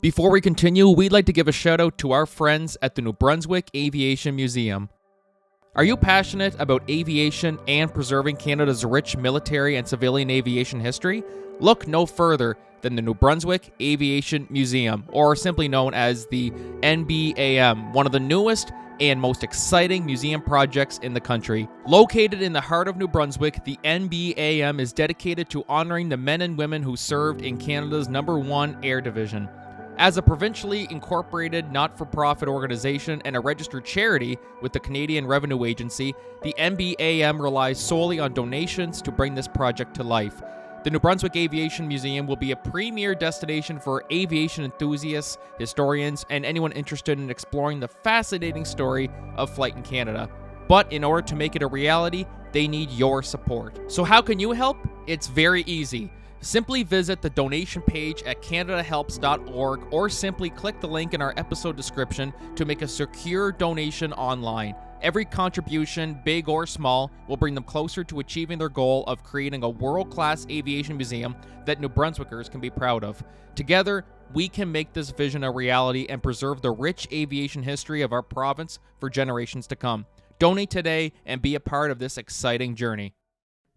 Before we continue, we'd like to give a shout out to our friends at the New Brunswick Aviation Museum. Are you passionate about aviation and preserving Canada's rich military and civilian aviation history? Look no further than the New Brunswick Aviation Museum, or simply known as the NBAM, one of the newest and most exciting museum projects in the country. Located in the heart of New Brunswick, the NBAM is dedicated to honoring the men and women who served in Canada's #1 Air Division. As a provincially incorporated not-for-profit organization and a registered charity with the Canadian Revenue Agency, the NBAM relies solely on donations to bring this project to life. The New Brunswick Aviation Museum will be a premier destination for aviation enthusiasts, historians, and anyone interested in exploring the fascinating story of flight in Canada. But in order to make it a reality, they need your support. So how can you help? It's very easy. Simply visit the donation page at canadahelps.org or simply click the link in our episode description to make a secure donation online. Every contribution, big or small, will bring them closer to achieving their goal of creating a world-class aviation museum that New Brunswickers can be proud of. Together, we can make this vision a reality and preserve the rich aviation history of our province for generations to come. Donate today and be a part of this exciting journey.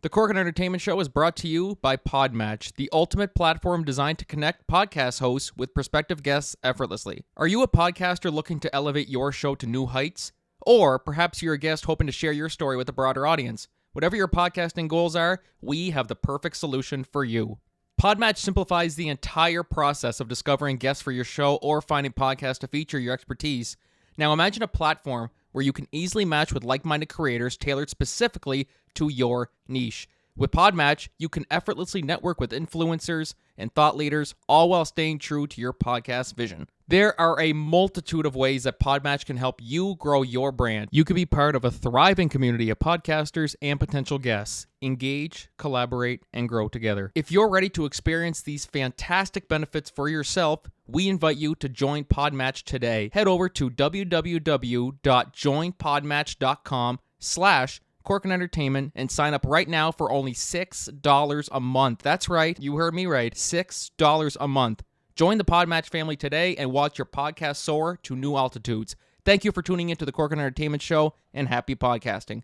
The Corcoran Entertainment Show is brought to you by Podmatch, the ultimate platform designed to connect podcast hosts with prospective guests effortlessly. Are you a podcaster looking to elevate your show to new heights? Or perhaps you're a guest hoping to share your story with a broader audience. Whatever your podcasting goals are, we have the perfect solution for you. Podmatch simplifies the entire process of discovering guests for your show or finding podcasts to feature your expertise. Now imagine a platform where you can easily match with like-minded creators tailored specifically to your niche. With Podmatch, you can effortlessly network with influencers and thought leaders, all while staying true to your podcast vision. There are a multitude of ways that Podmatch can help you grow your brand. You can be part of a thriving community of podcasters and potential guests. Engage, collaborate, and grow together. If you're ready to experience these fantastic benefits for yourself, we invite you to join Podmatch today. Head over to www.joinpodmatch.com/Corcoran Entertainment and sign up right now for only $6 a month. That's right, you heard me right, $6 a month. Join the Podmatch family today and watch your podcast soar to new altitudes. Thank you for tuning into the Corcoran Entertainment Show, and happy podcasting.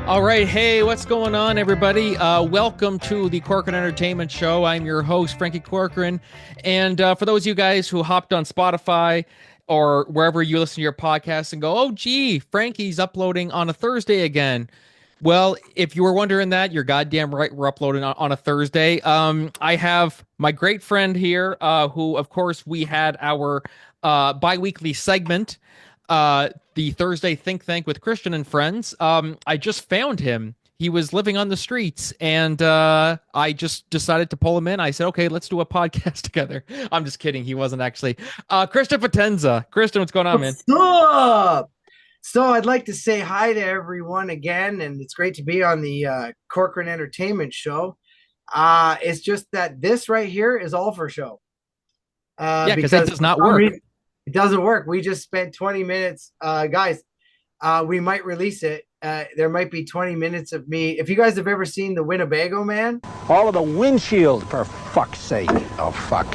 All right, hey, what's going on, everybody? Welcome to the Corcoran Entertainment Show. I'm your host, Franky Corcoran, and for those of you guys who hopped on Spotify or wherever you listen to your podcast and go, oh, gee, Franky's uploading on a Thursday again. Well, if you were wondering that, you're goddamn right, we're uploading on a Thursday. I have my great friend here, who, of course, we had our bi-weekly segment, the Thursday Think Tank with Christian and friends. I just found him. He was living on the streets, and I just decided to pull him in. I said, okay, let's do a podcast together. I'm just kidding. He wasn't actually. Christian Potenza. Christian, what's going on, man? What's up? So I'd like to say hi to everyone again, and it's great to be on the Corcoran Entertainment Show. It's just that this right here is all for show. Yeah, because it does not work. It doesn't work. We just spent 20 minutes. Guys, we might release it. There might be 20 minutes of me. If you guys have ever seen the Winnebago Man. All of the windshield, for fuck's sake. Oh, fuck.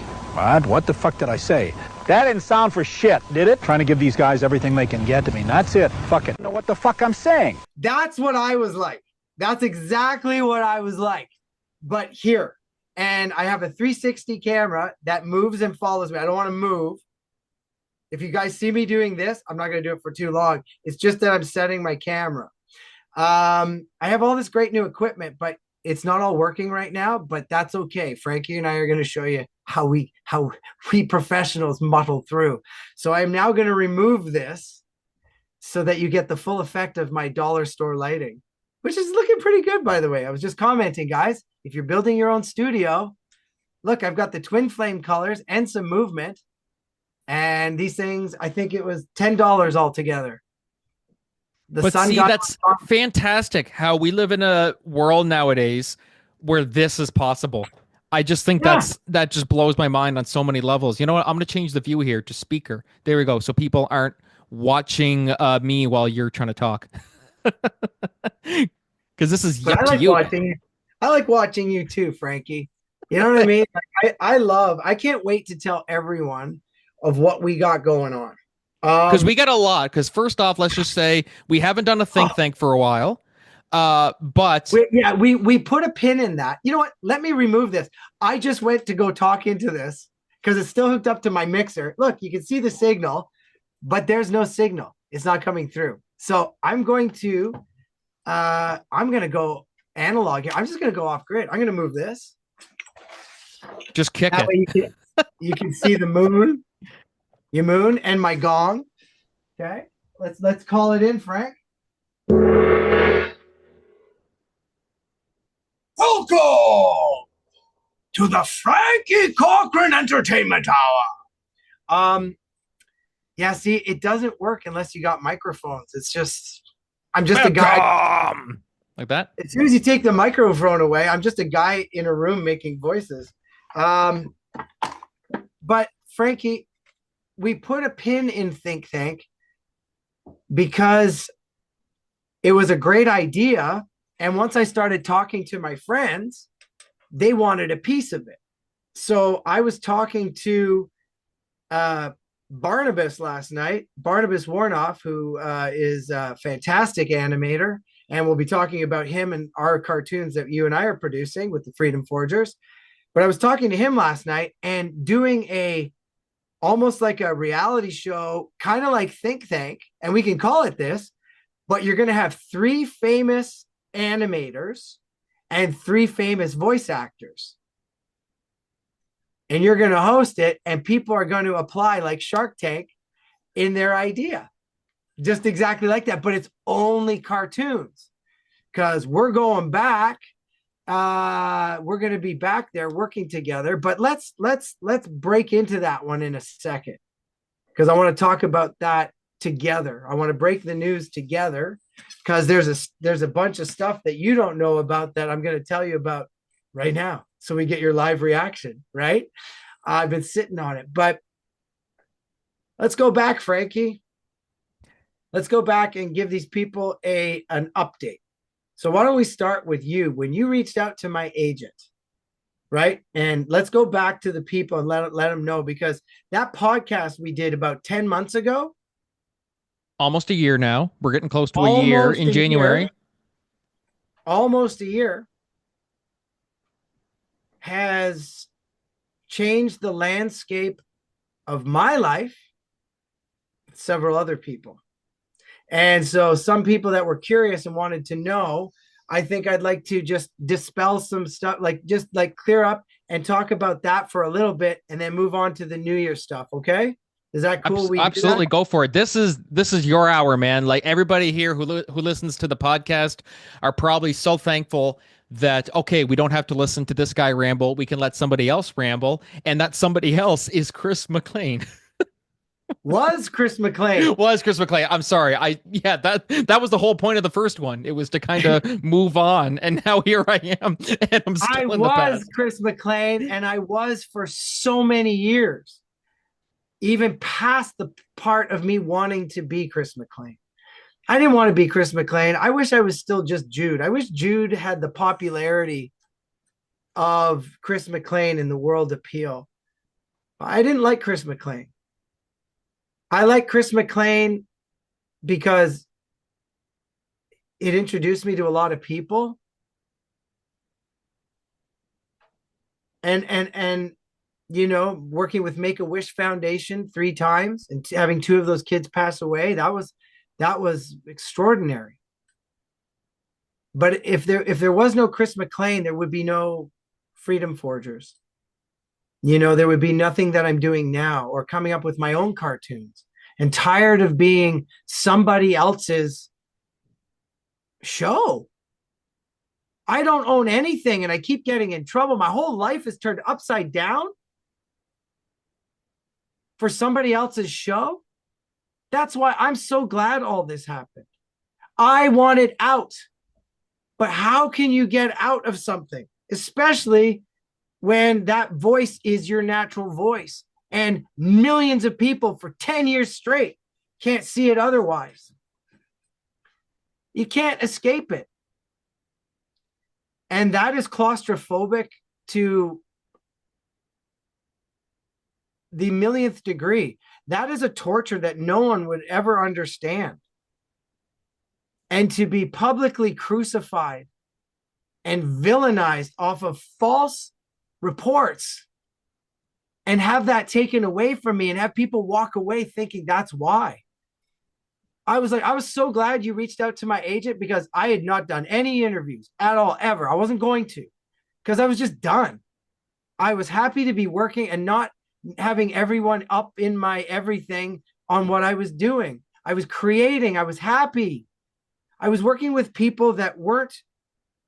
What the fuck did I say? That didn't sound for shit, did it? Trying to give these guys everything they can get to me. That's it. Fuck it. Know what the fuck I'm saying. That's what I was like. That's exactly what I was like. But here. And I have a 360 camera that moves and follows me. I don't want to move. If you guys see me doing this, I'm not going to do it for too long. It's just that I'm setting my camera. I have all this great new equipment, but it's not all working right now, but that's okay. Franky and I are going to show you how we professionals muddle through. So I'm now going to remove this so that you get the full effect of my dollar store lighting, which is looking pretty good, by the way. I was just commenting, guys, if you're building your own studio, look, I've got the twin flame colors and some movement. And these things, I think it was $10 altogether. But see, that's fantastic how we live in a world nowadays where this is possible. I just think Yeah. that just blows my mind on so many levels. You know what? I'm going to change the view here to speaker. There we go. So people aren't watching me while you're trying to talk. Because this is But up to you. I like watching you too, Frankie. You know what I mean? Like, I can't wait to tell everyone of what we got going on. Because we got a lot. Because first off, let's just say we haven't done a think tank for a while. But we put a pin in that. You know what? Let me remove this. I just went to go talk into this because it's still hooked up to my mixer. Look, you can see the signal, but there's no signal. It's not coming through. So I'm going to go analog here. I'm just going to go off grid. I'm going to move this. Just kick that it. Way you can see the moon, your moon, and my gong. Okay, let's call it in, Frank. Welcome to the Franky Corcoran Entertainment Hour. Yeah, see, it doesn't work unless you got microphones. It's just, I'm just a guy. Like that? As soon as you take the microphone away, I'm just a guy in a room making voices. But Frankie, we put a pin in Think Tank because it was a great idea. And once I started talking to my friends, they wanted a piece of it. So I was talking to Barnabas last night, Barnabas Warnoff, who is a fantastic animator. And we'll be talking about him and our cartoons that you and I are producing with the Freedom Forgers. But I was talking to him last night and doing almost like a reality show, kind of like Think Tank, and we can call it this, but you're going to have 3 famous animators and 3 famous voice actors. And you're going to host it, and people are going to apply like Shark Tank in their idea. Just exactly like that, but it's only cartoons because we're going back. We're going to be back there working together, but let's break into that one in a second because I want to talk about that together. I want to break the news together because there's a bunch of stuff that you don't know about that I'm going to tell you about right now. So we get your live reaction, right? I've been sitting on it, but let's go back, Frankie. Let's go back and give these people an update. So why don't we start with you when you reached out to my agent, right? And let's go back to the people and let them know, because that podcast we did about 10 months ago. Almost a year now. We're getting close to a year in January. Almost a year has changed the landscape of my life, several other people. And so some people that were curious and wanted to know, I think I'd like to just dispel some stuff, just clear up and talk about that for a little bit and then move on to the New Year stuff. Okay. Is that cool? Absolutely. Go for it. This is your hour, man. Like everybody here who listens to the podcast are probably so thankful that, okay, we don't have to listen to this guy ramble. We can let somebody else ramble. And that somebody else is Chris McLean. Was Chris McLean. I'm sorry. That was the whole point of the first one. It was to kind of move on. And now here I am. And I'm still in the past. I was Chris McLean, and I was for so many years, even past the part of me wanting to be Chris McLean. I didn't want to be Chris McLean. I wish I was still just Jude. I wish Jude had the popularity of Chris McLean in the world appeal. I didn't like Chris McLean. I like Chris McLean because it introduced me to a lot of people. And you know, working with Make-A-Wish Foundation 3 times and having 2 of those kids pass away, that was extraordinary. But if there was no Chris McLean, there would be no Freedom Forgers. You know, there would be nothing that I'm doing now or coming up with my own cartoons, and tired of being somebody else's show. I don't own anything and I keep getting in trouble. My whole life is turned upside down for somebody else's show. That's why I'm so glad all this happened. I wanted out. But how can you get out of something? especially when that voice is your natural voice and millions of people for 10 years straight can't see it otherwise. You can't escape it. And that is claustrophobic to the millionth degree. That is a torture that no one would ever understand. And to be publicly crucified and villainized off of false reports and have that taken away from me and have people walk away thinking that's why. I was so glad you reached out to my agent, because I had not done any interviews at all, ever. I wasn't going to, because I was just done. I was happy to be working and not having everyone up in my everything on what I was doing. I was creating. I was happy. I was working with people that weren't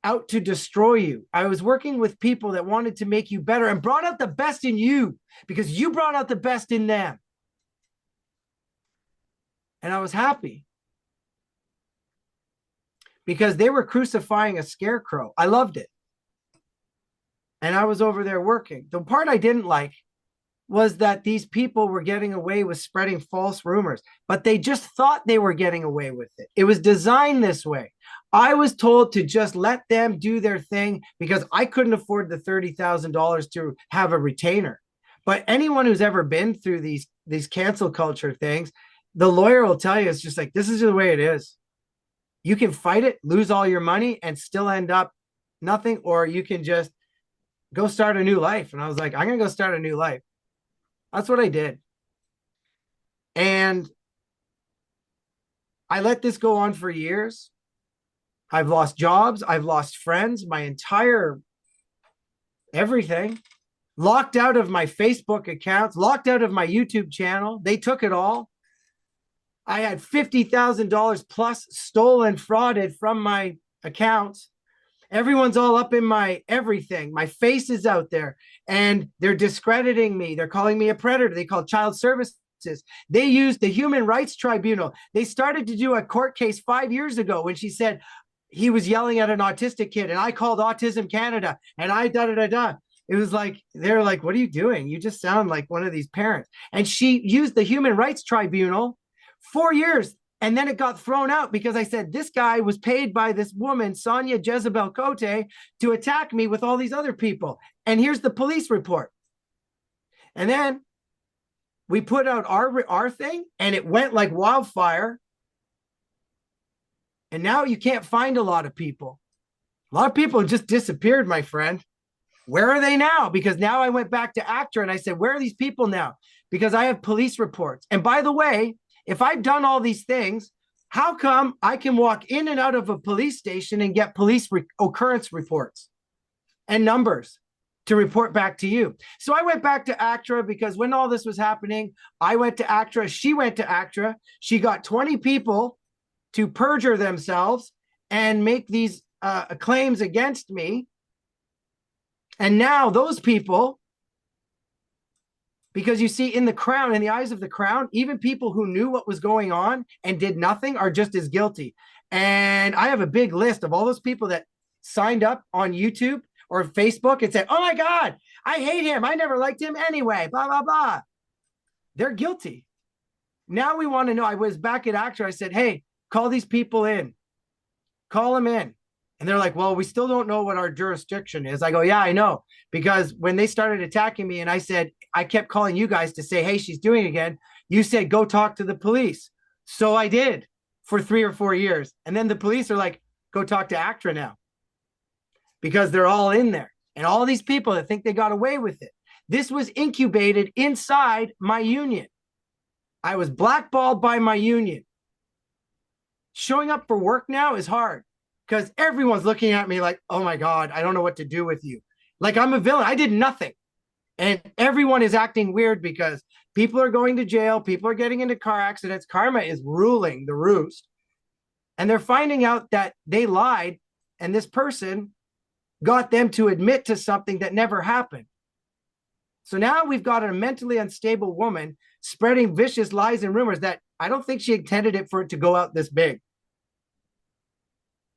out to destroy you. I was working with people that wanted to make you better and brought out the best in you, because you brought out the best in them. And I was happy because they were crucifying a scarecrow. I loved it. And I was over there working. The part I didn't like was that these people were getting away with spreading false rumors, but they just thought they were getting away with it. It was designed this way. I was told to just let them do their thing because I couldn't afford the $30,000 to have a retainer. But anyone who's ever been through these cancel culture things, the lawyer will tell you, it's just like, this is the way it is. You can fight it, lose all your money, and still end up nothing, or you can just go start a new life. And I was like, I'm going to go start a new life. That's what I did. And I let this go on for years. I've lost jobs. I've lost friends, my entire everything. Locked out of my Facebook accounts, locked out of my YouTube channel. They took it all. I had $50,000 plus stolen, frauded from my accounts. Everyone's all up in my everything. My face is out there and they're discrediting me. They're calling me a predator. They call child services. They used the Human Rights Tribunal. They started to do a court case 5 years ago when she said he was yelling at an autistic kid, and I called Autism Canada and I da-da-da-da. It was like, they're like, what are you doing? You just sound like one of these parents. And she used the Human Rights Tribunal 4 years. And then it got thrown out because I said, this guy was paid by this woman, Sonia Jezebel Cote, to attack me with all these other people. And here's the police report. And then we put out our thing and it went like wildfire. And now you can't find a lot of people. A lot of people just disappeared, my friend. Where are they now? Because now I went back to ACTRA and I said, where are these people now? Because I have police reports. And by the way, if I've done all these things, how come I can walk in and out of a police station and get police occurrence reports and numbers to report back to you? So I went back to ACTRA because when all this was happening, I went to ACTRA. She went to ACTRA. She got 20 people to perjure themselves and make these claims against me. And now those people, because you see, in the crown, in the eyes of the crown, even people who knew what was going on and did nothing are just as guilty. And I have a big list of all those people that signed up on YouTube or Facebook and said, oh my God, I hate him. I never liked him anyway, blah, blah, blah. They're guilty. Now we want to know. I was back at ACTRA. I said, hey, call these people in. Call them in. And they're like, well, we still don't know what our jurisdiction is. I go, yeah, I know. Because when they started attacking me and I said, I kept calling you guys to say, hey, she's doing it again. You said, go talk to the police. So I did for 3 or 4 years. And then the police are like, go talk to ACTRA now. Because they're all in there. And all these people that think they got away with it. This was incubated inside my union. I was blackballed by my union. Showing up for work now is hard. Because everyone's looking at me like, oh my God, I don't know what to do with you. Like I'm a villain. I did nothing. And everyone is acting weird because people are going to jail. People are getting into car accidents. Karma is ruling the roost. And they're finding out that they lied. And this person got them to admit to something that never happened. So now we've got a mentally unstable woman spreading vicious lies and rumors that I don't think she intended it for it to go out this big.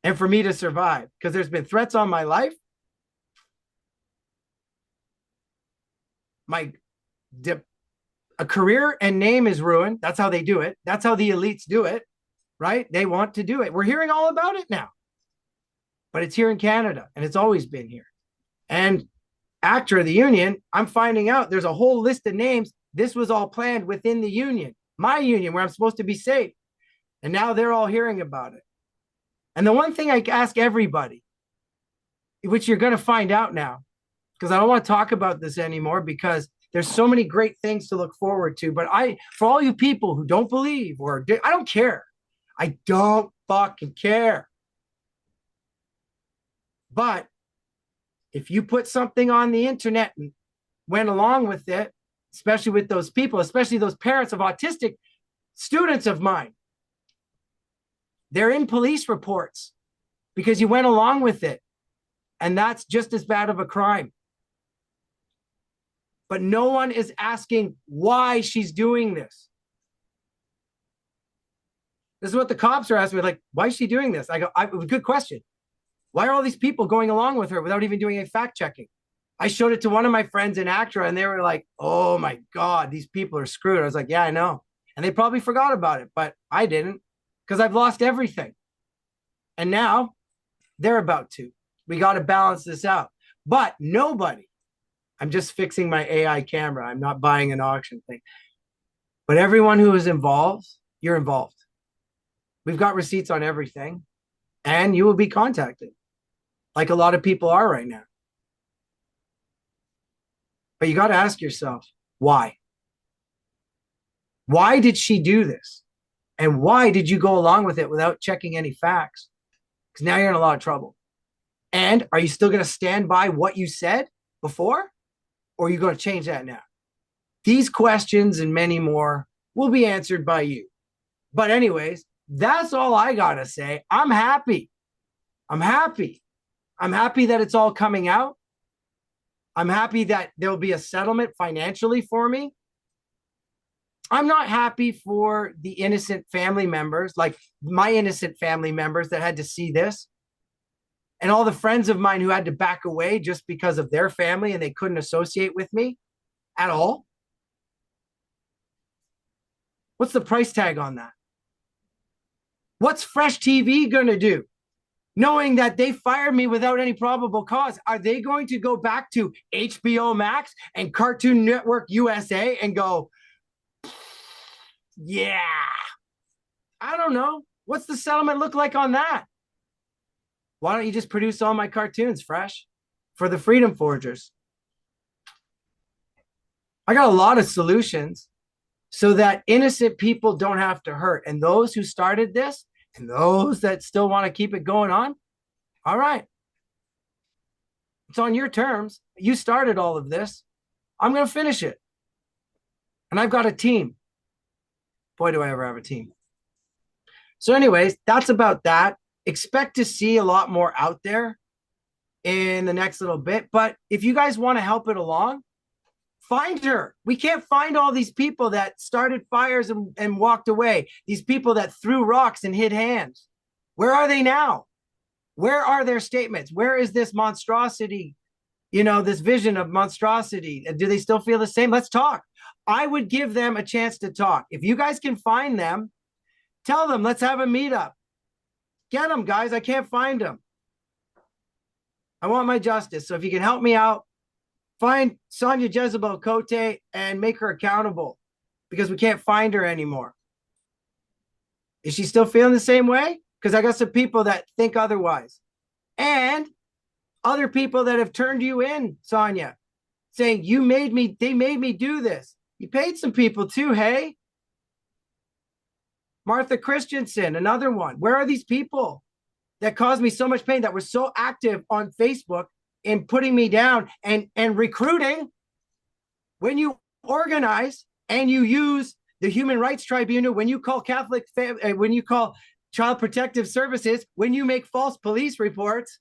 And for me to survive, because there's been threats on my life. My a career and name is ruined. That's how they do it. That's how the elites do it, right? They want to do it. We're hearing all about it now. But it's here in Canada, and it's always been here. And ACTRA, the union, I'm finding out there's a whole list of names. This was all planned within the union, my union, where I'm supposed to be safe. And now they're all hearing about it. And the one thing I ask everybody, which you're going to find out now, because I don't want to talk about this anymore, because there's so many great things to look forward to. But for all you people who don't believe or I don't care. I don't fucking care. But if you put something on the internet and went along with it, especially with those people, especially those parents of autistic students of mine, they're in police reports because you went along with it. And that's just as bad of a crime. But no one is asking why she's doing this. This is what the cops are asking me, like, why is she doing this? I go, good question. Why are all these people going along with her without even doing any fact checking? I showed it to one of my friends in ACTRA, and they were like, oh my God, these people are screwed. I was like, yeah, I know. And they probably forgot about it, but I didn't, because I've lost everything. And now they're about to. We got to balance this out. But nobody, I'm just fixing my AI camera. I'm not buying an auction thing. But everyone who is involved, you're involved. We've got receipts on everything, and you will be contacted, like a lot of people are right now. But you got to ask yourself, why? Why did she do this? And why did you go along with it without checking any facts? Because now you're in a lot of trouble. And are you still going to stand by what you said before? Or are you going to change that now? These questions and many more will be answered by you. But anyways, that's all I got to say. I'm happy. I'm happy. I'm happy that it's all coming out. I'm happy that there'll be a settlement financially for me. I'm not happy for the innocent family members, like my innocent family members that had to see this. And all the friends of mine who had to back away just because of their family and they couldn't associate with me at all. What's the price tag on that? What's Fresh TV going to do? Knowing that they fired me without any probable cause, are they going to go back to HBO Max and Cartoon Network USA and go, yeah, I don't know. What's the settlement look like on that? Why don't you just produce all my cartoons, Fresh, for the Freedom Forgers? I got a lot of solutions so that innocent people don't have to hurt. And those who started this and those that still want to keep it going on, all right. It's on your terms. You started all of this. I'm going to finish it. And I've got a team. Boy, do I ever have a team. So anyways, that's about that. Expect to see a lot more out there in the next little bit. But if you guys want to help it along, find her. We can't find all these people that started fires and walked away. These people that threw rocks and hid hands. Where are they now? Where are their statements? Where is this monstrosity? You know, this vision of monstrosity. Do they still feel the same? Let's talk. I would give them a chance to talk. If you guys can find them, tell them, let's have a meetup. Get them, guys. I can't find them. I want my justice. So if you can help me out, find Sonia Jezebel Cote and make her accountable, because we can't find her anymore. Is she still feeling the same way? Because I got some people that think otherwise. And other people that have turned you in, Sonia, saying they made me do this. You paid some people too, hey? Martha Christensen, another one. Where are these people that caused me so much pain, that were so active on Facebook in putting me down and recruiting? When you organize and you use the Human Rights Tribunal, when you call when you call Child Protective Services, when you make false police reports,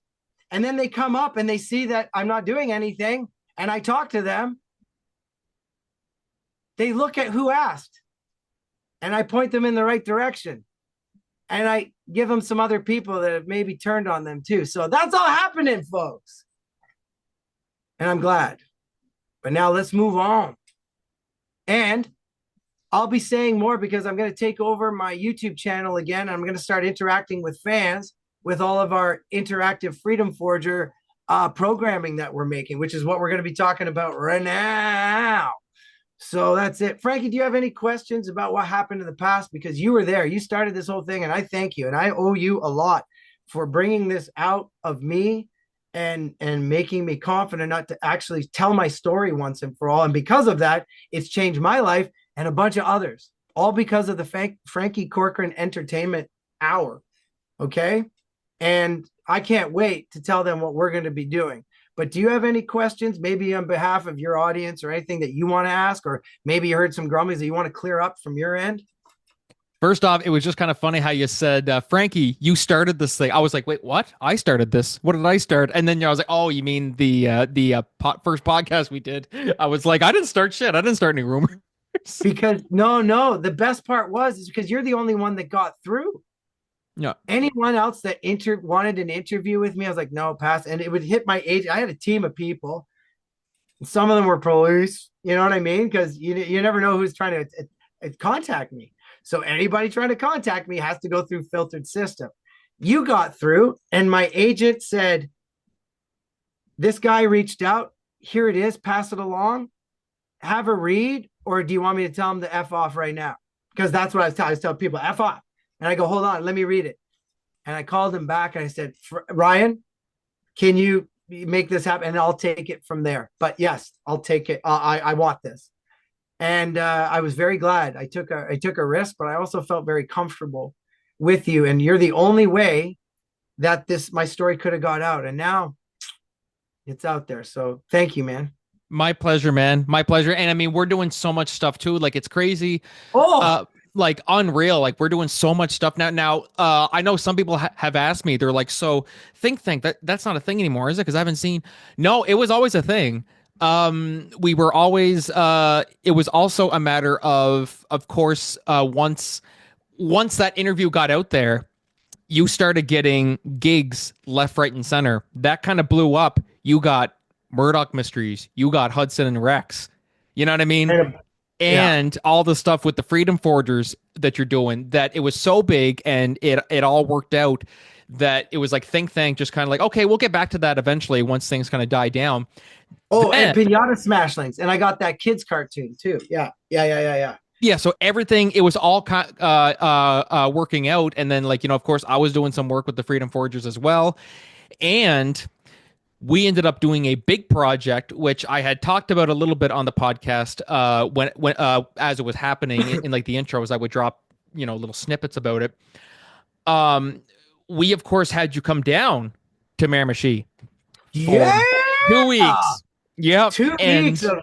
and then they come up and they see that I'm not doing anything, and I talk to them, they look at who asked, and I point them in the right direction. And I give them some other people that have maybe turned on them too. So that's all happening, folks. And I'm glad. But now let's move on. And I'll be saying more because I'm going to take over my YouTube channel again. I'm going to start interacting with fans with all of our interactive Freedom Forger programming that we're making, which is what we're going to be talking about right now. So that's it. Franky, do you have any questions about what happened in the past? Because you were there. You started this whole thing, and I thank you. And I owe you a lot for bringing this out of me and making me confident enough to actually tell my story once and for all. And because of that, it's changed my life and a bunch of others, all because of the Franky Corcoran Entertainment Hour. Okay? And I can't wait to tell them what we're going to be doing. But do you have any questions, maybe on behalf of your audience or anything that you want to ask, or maybe you heard some grumblings that you want to clear up from your end? First off, it was just kind of funny how you said, Franky, you started this thing. I was like, wait, what? I started this. What did I start? And then I was like, oh, you mean the first podcast we did? I was like, I didn't start shit. I didn't start any rumors. Because no, the best part is because you're the only one that got through. Yeah. Anyone else that wanted an interview with me, I was like, no, pass. And it would hit my agent. I had a team of people. Some of them were police. You know what I mean? Because you never know who's trying to contact me. So anybody trying to contact me has to go through filtered system. You got through, and my agent said, this guy reached out. Here it is. Pass it along. Have a read, or do you want me to tell him to F off right now? Because that's what I was telling people, F off. And I go, hold on, let me read it. And I called him back and I said, Ryan, can you make this happen? And I'll take it from there. But yes, I'll take it. I want this. And I was very glad. I took a risk, but I also felt very comfortable with you. And you're the only way that my story could have got out. And now it's out there. So thank you, man. My pleasure, man. My pleasure. And I mean, we're doing so much stuff too. Like, it's crazy. Like unreal. Like, we're doing so much stuff now. I know some people have asked me, they're like, so think that's not a thing anymore, is it? Because I haven't seen. No, it was always a thing. We were always, it was also a matter of course, once that interview got out there, you started getting gigs left, right, and center. That kind of blew up. You got Murdoch Mysteries. You got Hudson and Rex. You know what I mean? And all the stuff with the Freedom Forgers that you're doing, that it was so big and it all worked out that it was like think tank, just kind of like, okay, we'll get back to that eventually once things kind of die down. Oh, and Pinata Smashlings. And I got that kids cartoon too. Yeah. Yeah, so everything, it was all working out. And then, like, of course, I was doing some work with the Freedom Forgers as well. And we ended up doing a big project, which I had talked about a little bit on the podcast when as it was happening in like the intros. I would drop little snippets about it. We of course had you come down to Miramichi. Yeah, 2 weeks. Yep, 2 weeks of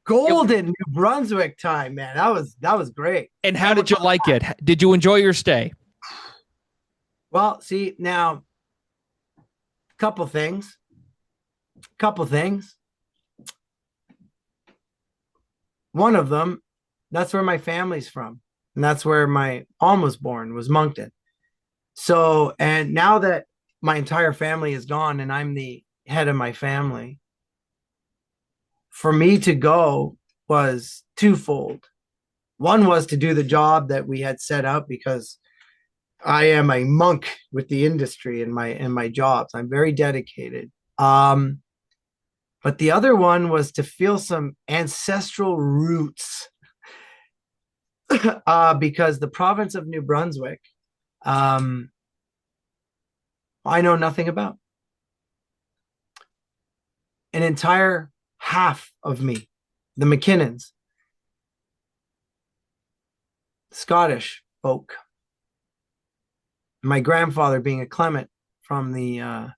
golden New Brunswick time, man. That was great. And how did you like it? Did you enjoy your stay? Well, see, now couple things. One of them, that's where my family's from. And that's where my alm was born, was Moncton. So, and now that my entire family is gone and I'm the head of my family, for me to go was twofold. One was to do the job that we had set out, because I am a monk with the industry and my jobs. I'm very dedicated. But the other one was to feel some ancestral roots because the province of New Brunswick, I know nothing about. An entire half of me, the McKinnons, Scottish folk. My grandfather being a Clement from the on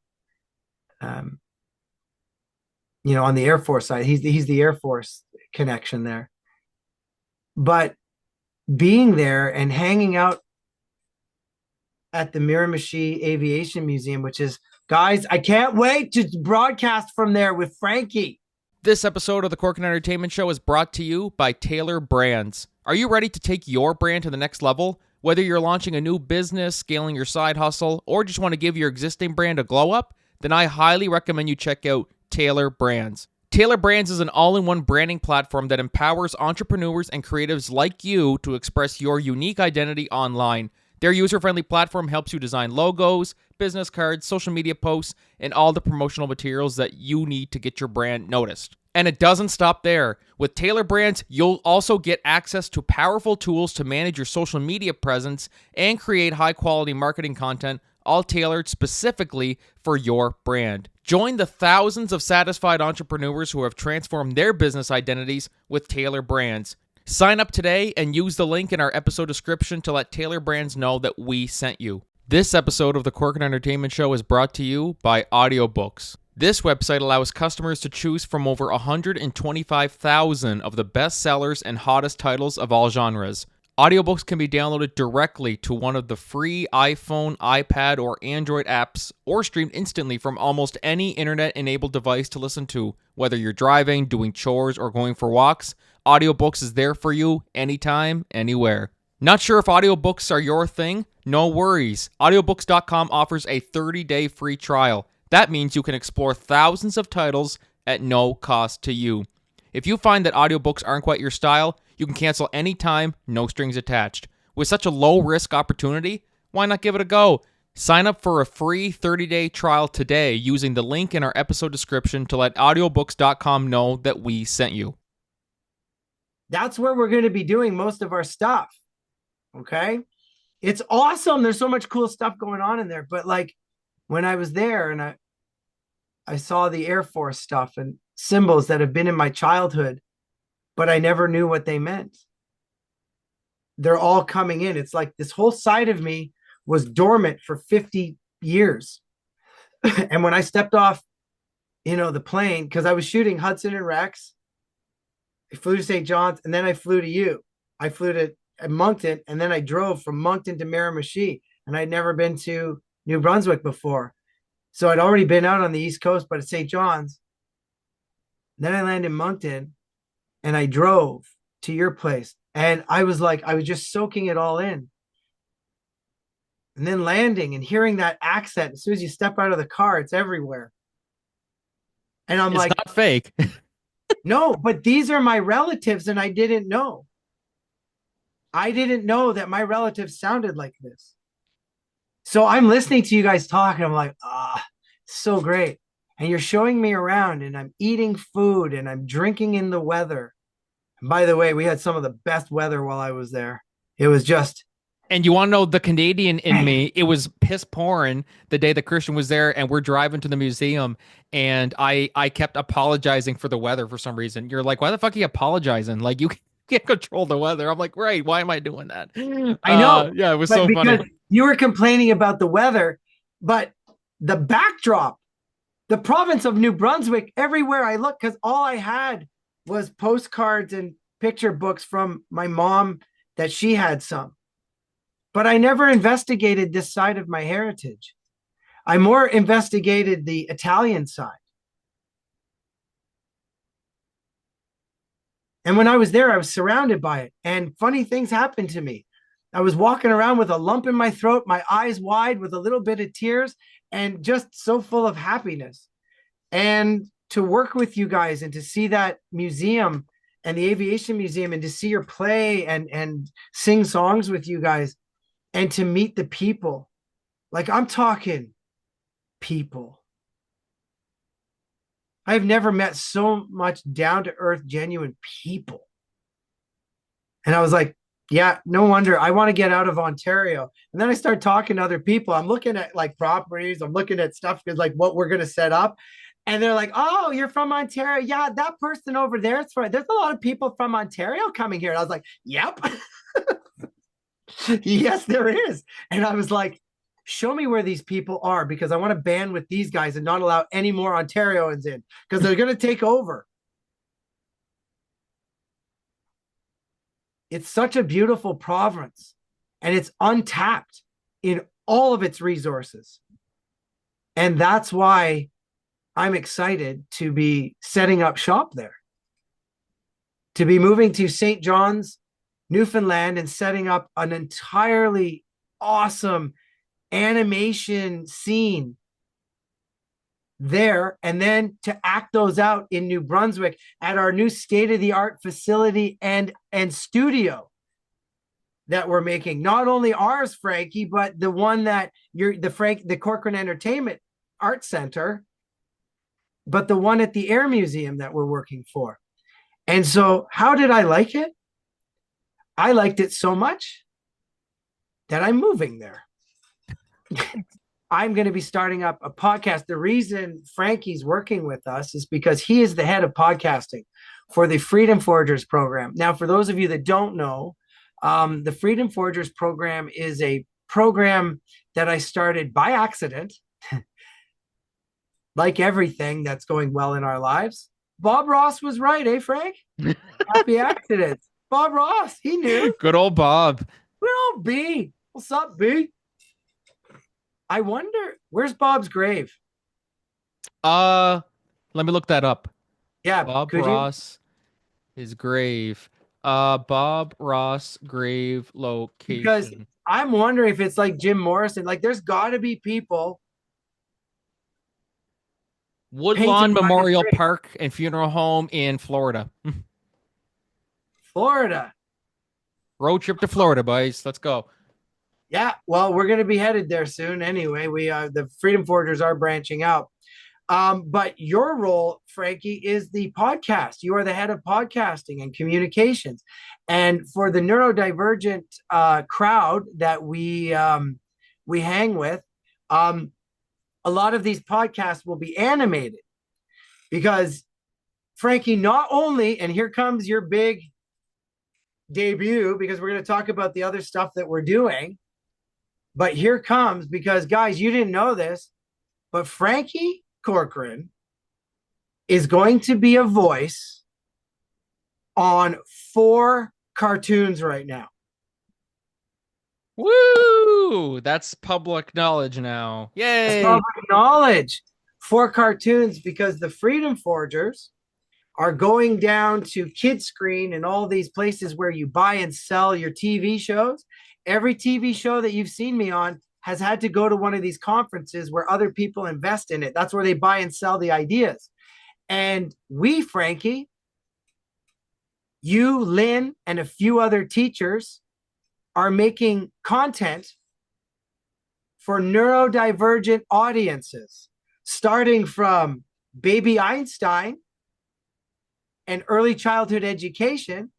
the Air Force side. He's the Air Force connection there. But being there and hanging out at the Miramichi Aviation Museum, which is, guys, I can't wait to broadcast from there with Franky. This episode of the Corcoran Entertainment Show is brought to you by Taylor Brands. Are you ready to take your brand to the next level? Whether you're launching a new business, scaling your side hustle, or just want to give your existing brand a glow up, then I highly recommend you check out Taylor Brands. Taylor Brands is an all-in-one branding platform that empowers entrepreneurs and creatives like you to express your unique identity online. Their user-friendly platform helps you design logos, business cards, social media posts, and all the promotional materials that you need to get your brand noticed. And it doesn't stop there. With Taylor Brands, you'll also get access to powerful tools to manage your social media presence and create high-quality marketing content, all tailored specifically for your brand. Join the thousands of satisfied entrepreneurs who have transformed their business identities with Taylor Brands. Sign up today and use the link in our episode description to let Taylor Brands know that we sent you. This episode of the Corcoran Entertainment Show is brought to you by audiobooks. This website allows customers to choose from over 125,000 of the best sellers and hottest titles of all genres. Audiobooks can be downloaded directly to one of the free iPhone, iPad, or Android apps, or streamed instantly from almost any internet-enabled device to listen to. Whether you're driving, doing chores, or going for walks, audiobooks is there for you anytime, anywhere. Not sure if audiobooks are your thing? No worries. Audiobooks.com offers a 30-day free trial. That means you can explore thousands of titles at no cost to you. If you find that audiobooks aren't quite your style, you can cancel anytime, no strings attached. With such a low-risk opportunity, why not give it a go? Sign up for a free 30-day trial today using the link in our episode description to let audiobooks.com know that we sent you. That's where we're going to be doing most of our stuff. Okay? It's awesome. There's so much cool stuff going on in there. But like when I was there and I saw the Air Force stuff and symbols that have been in my childhood, but I never knew what they meant. They're all coming in. It's like this whole side of me was dormant for 50 years. And when I stepped off, the plane, because I was shooting Hudson and Rex, I flew to St. John's, and then I flew to you. I flew to Moncton, and then I drove from Moncton to Miramichi, and I'd never been to New Brunswick before. So I'd already been out on the East Coast, but at St. John's. Then I landed in Moncton, and I drove to your place. And I was just soaking it all in. And then landing and hearing that accent, as soon as you step out of the car, it's everywhere. And I'm It's not fake. No, but these are my relatives, and I didn't know. I didn't know that my relatives sounded like this. So I'm listening to you guys talk, and I'm like, so great. And you're showing me around, and I'm eating food, and I'm drinking in the weather. And by the way, we had some of the best weather while I was there. It was just... And you want to know the Canadian in me? It was piss pouring the day that Christian was there, and we're driving to the museum, and I kept apologizing for the weather for some reason. You're like, why the fuck are you apologizing? Like, you can't control the weather. I'm like, right, why am I doing that? I know. Yeah, it was so funny. You were complaining about the weather, but the backdrop, the province of New Brunswick, everywhere I looked, because all I had was postcards and picture books from my mom that she had some. But I never investigated this side of my heritage. I more investigated the Italian side. And when I was there, I was surrounded by it. And funny things happened to me. I was walking around with a lump in my throat, my eyes wide with a little bit of tears, and just so full of happiness. And to work with you guys and to see that museum and the Aviation Museum and to see your play and sing songs with you guys and to meet the people. Like, I'm talking people. I've never met so much down-to-earth, genuine people. And I was like, yeah, no wonder. I want to get out of Ontario. And then I start talking to other people. I'm looking at like properties. I'm looking at stuff because like what we're going to set up. And they're like, oh, you're from Ontario. Yeah, that person over there. It's right. There's a lot of people from Ontario coming here. And I was like, yep. Yes, there is. And I was like, show me where these people are, because I want to band with these guys and not allow any more Ontarians in, because they're going to take over. It's such a beautiful province, and it's untapped in all of its resources. And that's why I'm excited to be setting up shop there, to be moving to St. John's, Newfoundland, and setting up an entirely awesome animation scene there, and then to act those out in New Brunswick at our new state-of-the-art facility and studio that we're making. Not only ours, Frankie, but the one that the Corcoran Entertainment Art Center, but the one at the Air Museum that we're working for. And so how did I like it? I liked it so much that I'm moving there. I'm going to be starting up a podcast. The reason Franky's working with us is because he is the head of podcasting for the Freedom Forgers program. Now, for those of you that don't know, the Freedom Forgers program is a program that I started by accident. Like everything that's going well in our lives. Bob Ross was right, eh, Frank? Happy accident. Bob Ross, he knew. Good old Bob. Good old B. What's up, B? I wonder, where's Bob's grave? Let me look that up. Yeah, Bob Ross, his grave. Bob Ross grave location. Because I'm wondering if it's like Jim Morrison. Like, there's got to be people. Woodlawn Memorial Park and Funeral Home in Florida. Florida. Road trip to Florida, boys. Let's go. Yeah, well, we're going to be headed there soon anyway. The Freedom Forgers are branching out. But your role, Franky, is the podcast. You are the head of podcasting and communications. And for the neurodivergent crowd that we hang with, a lot of these podcasts will be animated because, Franky, not only, and here comes your big debut, because we're going to talk about the other stuff that we're doing, but here comes, because guys, you didn't know this, but Franky Corcoran is going to be a voice on 4 cartoons right now. Woo! That's public knowledge now. Yay! That's public knowledge. 4 cartoons, because the Freedom Forgers are going down to Kid Screen and all these places where you buy and sell your TV shows. Every TV show that you've seen me on has had to go to one of these conferences where other people invest in it. That's where they buy and sell the ideas. And we, Franky, you, Lynn, and a few other teachers are making content for neurodivergent audiences, starting from Baby Einstein and early childhood education.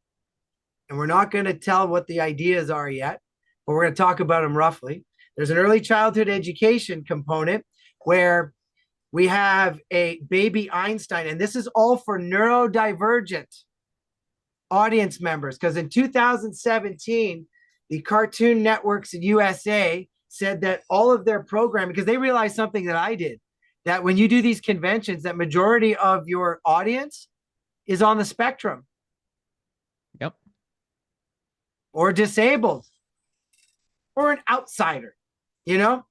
And we're not going to tell what the ideas are yet, but we're going to talk about them roughly. There's an early childhood education component where we have a Baby Einstein, and this is all for neurodivergent audience members, because in 2017, the Cartoon Networks in USA said that all of their programming, because they realized something that I did, that when you do these conventions, that majority of your audience is on the spectrum. Yep. Or disabled. Or an outsider, you know?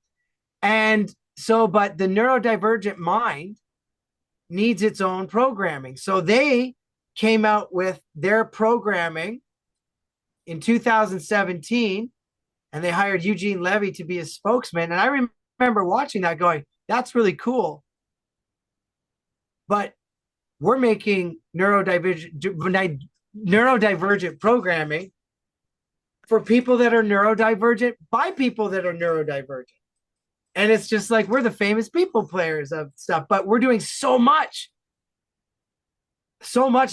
And so, but the neurodivergent mind needs its own programming. So they came out with their programming in 2017, and they hired Eugene Levy to be a spokesman. And I remember watching that going, that's really cool. But we're making neurodivergent programming for people that are neurodivergent by people that are neurodivergent. And it's just like, we're the famous people players of stuff, but we're doing so much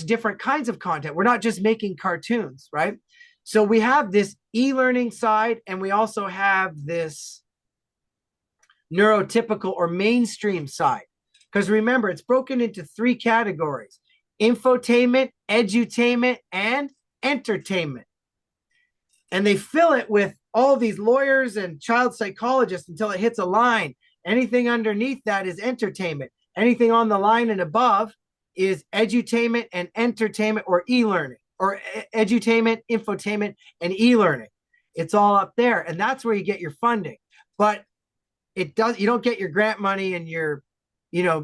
different kinds of content. We're not just making cartoons, right? So we have this e-learning side, and we also have this neurotypical or mainstream side. Because remember, it's broken into 3 categories: infotainment, edutainment, and entertainment. And they fill it with all these lawyers and child psychologists until it hits a line. Anything underneath that is entertainment. Anything on the line and above is edutainment and entertainment, or e-learning, or edutainment, infotainment, and e-learning. It's all up there, and that's where you get your funding. But you don't get your grant money and your,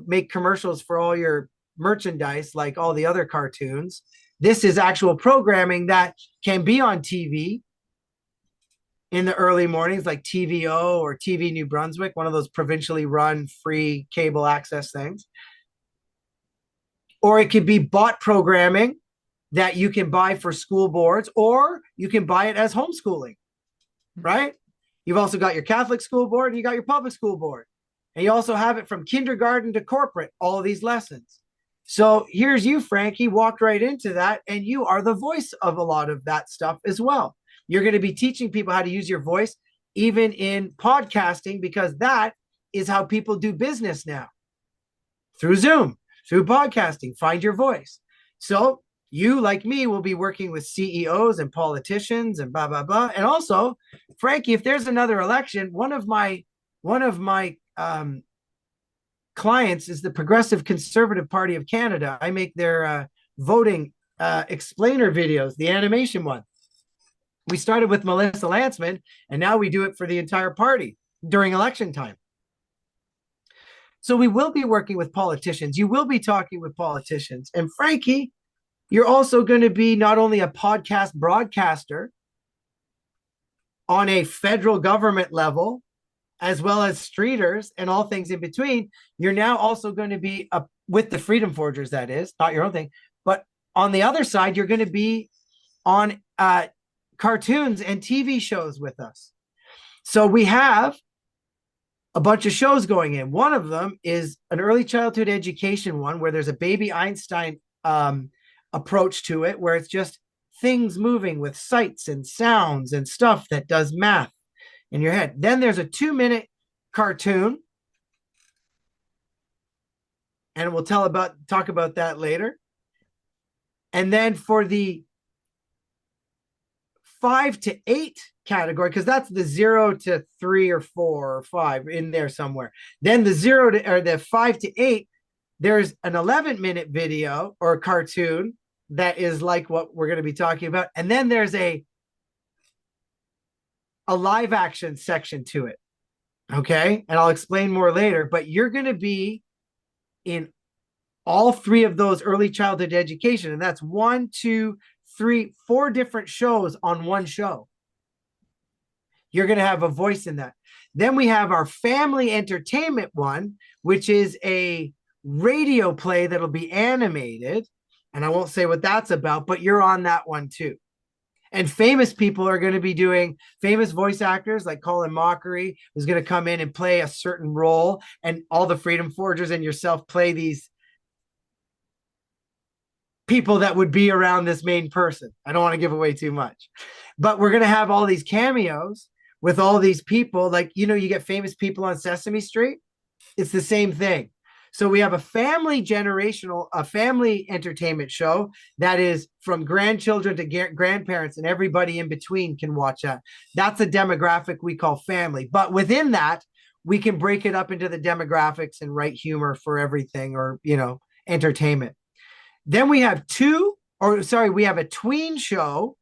make commercials for all your merchandise like all the other cartoons. This is actual programming that can be on TV in the early mornings, like TVO or TV New Brunswick, one of those provincially run free cable access things. Or it could be bot programming that you can buy for school boards, or you can buy it as homeschooling, right? You've also got your Catholic school board and you got your public school board. And you also have it from kindergarten to corporate, all of these lessons. So here's you, Franky, walked right into that, and you are the voice of a lot of that stuff as well. You're going to be teaching people how to use your voice, even in podcasting, because that is how people do business now. Through Zoom, through podcasting, find your voice. So you, like me, will be working with CEOs and politicians and blah, blah, blah. And also, Franky, if there's another election, one of my clients is the Progressive Conservative Party of Canada. I make their voting explainer videos, the animation one. We started with Melissa Lantzman, and now we do it for the entire party during election time. So we will be working with politicians. You will be talking with politicians. And Franky, you're also going to be not only a podcast broadcaster on a federal government level, as well as streeters and all things in between. You're now also going to be with the Freedom Forgers, that is, not your own thing. But on the other side, you're going to be on cartoons and TV shows with us. So we have a bunch of shows going in. One of them is an early childhood education one where there's a baby Einstein approach to it, where it's just things moving with sights and sounds and stuff that does math in your head. Then there's a 2-minute cartoon, and we'll talk about that later. And then for the 5 to 8 category, because that's the 0 to 3 or 4 or 5 in there somewhere. Then the 5 to 8, there's an 11-minute video or cartoon that is like what we're going to be talking about. And then there's a live action section to it. Okay. And I'll explain more later, but you're going to be in all 3 of those early childhood education. And that's 1, 2, 3, 4 different shows on one show. You're going to have a voice in that. Then we have our family entertainment one, which is a radio play that'll be animated. And I won't say what that's about, but you're on that one too. And famous people are going to be doing, famous voice actors like Colin Mockery is going to come in and play a certain role, and all the Freedom Forgers and yourself play these people that would be around this main person. I don't want to give away too much, but we're going to have all these cameos with all these people. Like, you know, you get famous people on Sesame Street. It's the same thing. So we have a family entertainment show that is from grandchildren to grandparents, and everybody in between can watch that. That's a demographic we call family. But within that, we can break it up into the demographics and write humor for everything, or, you know, entertainment. Then we have we have a tween show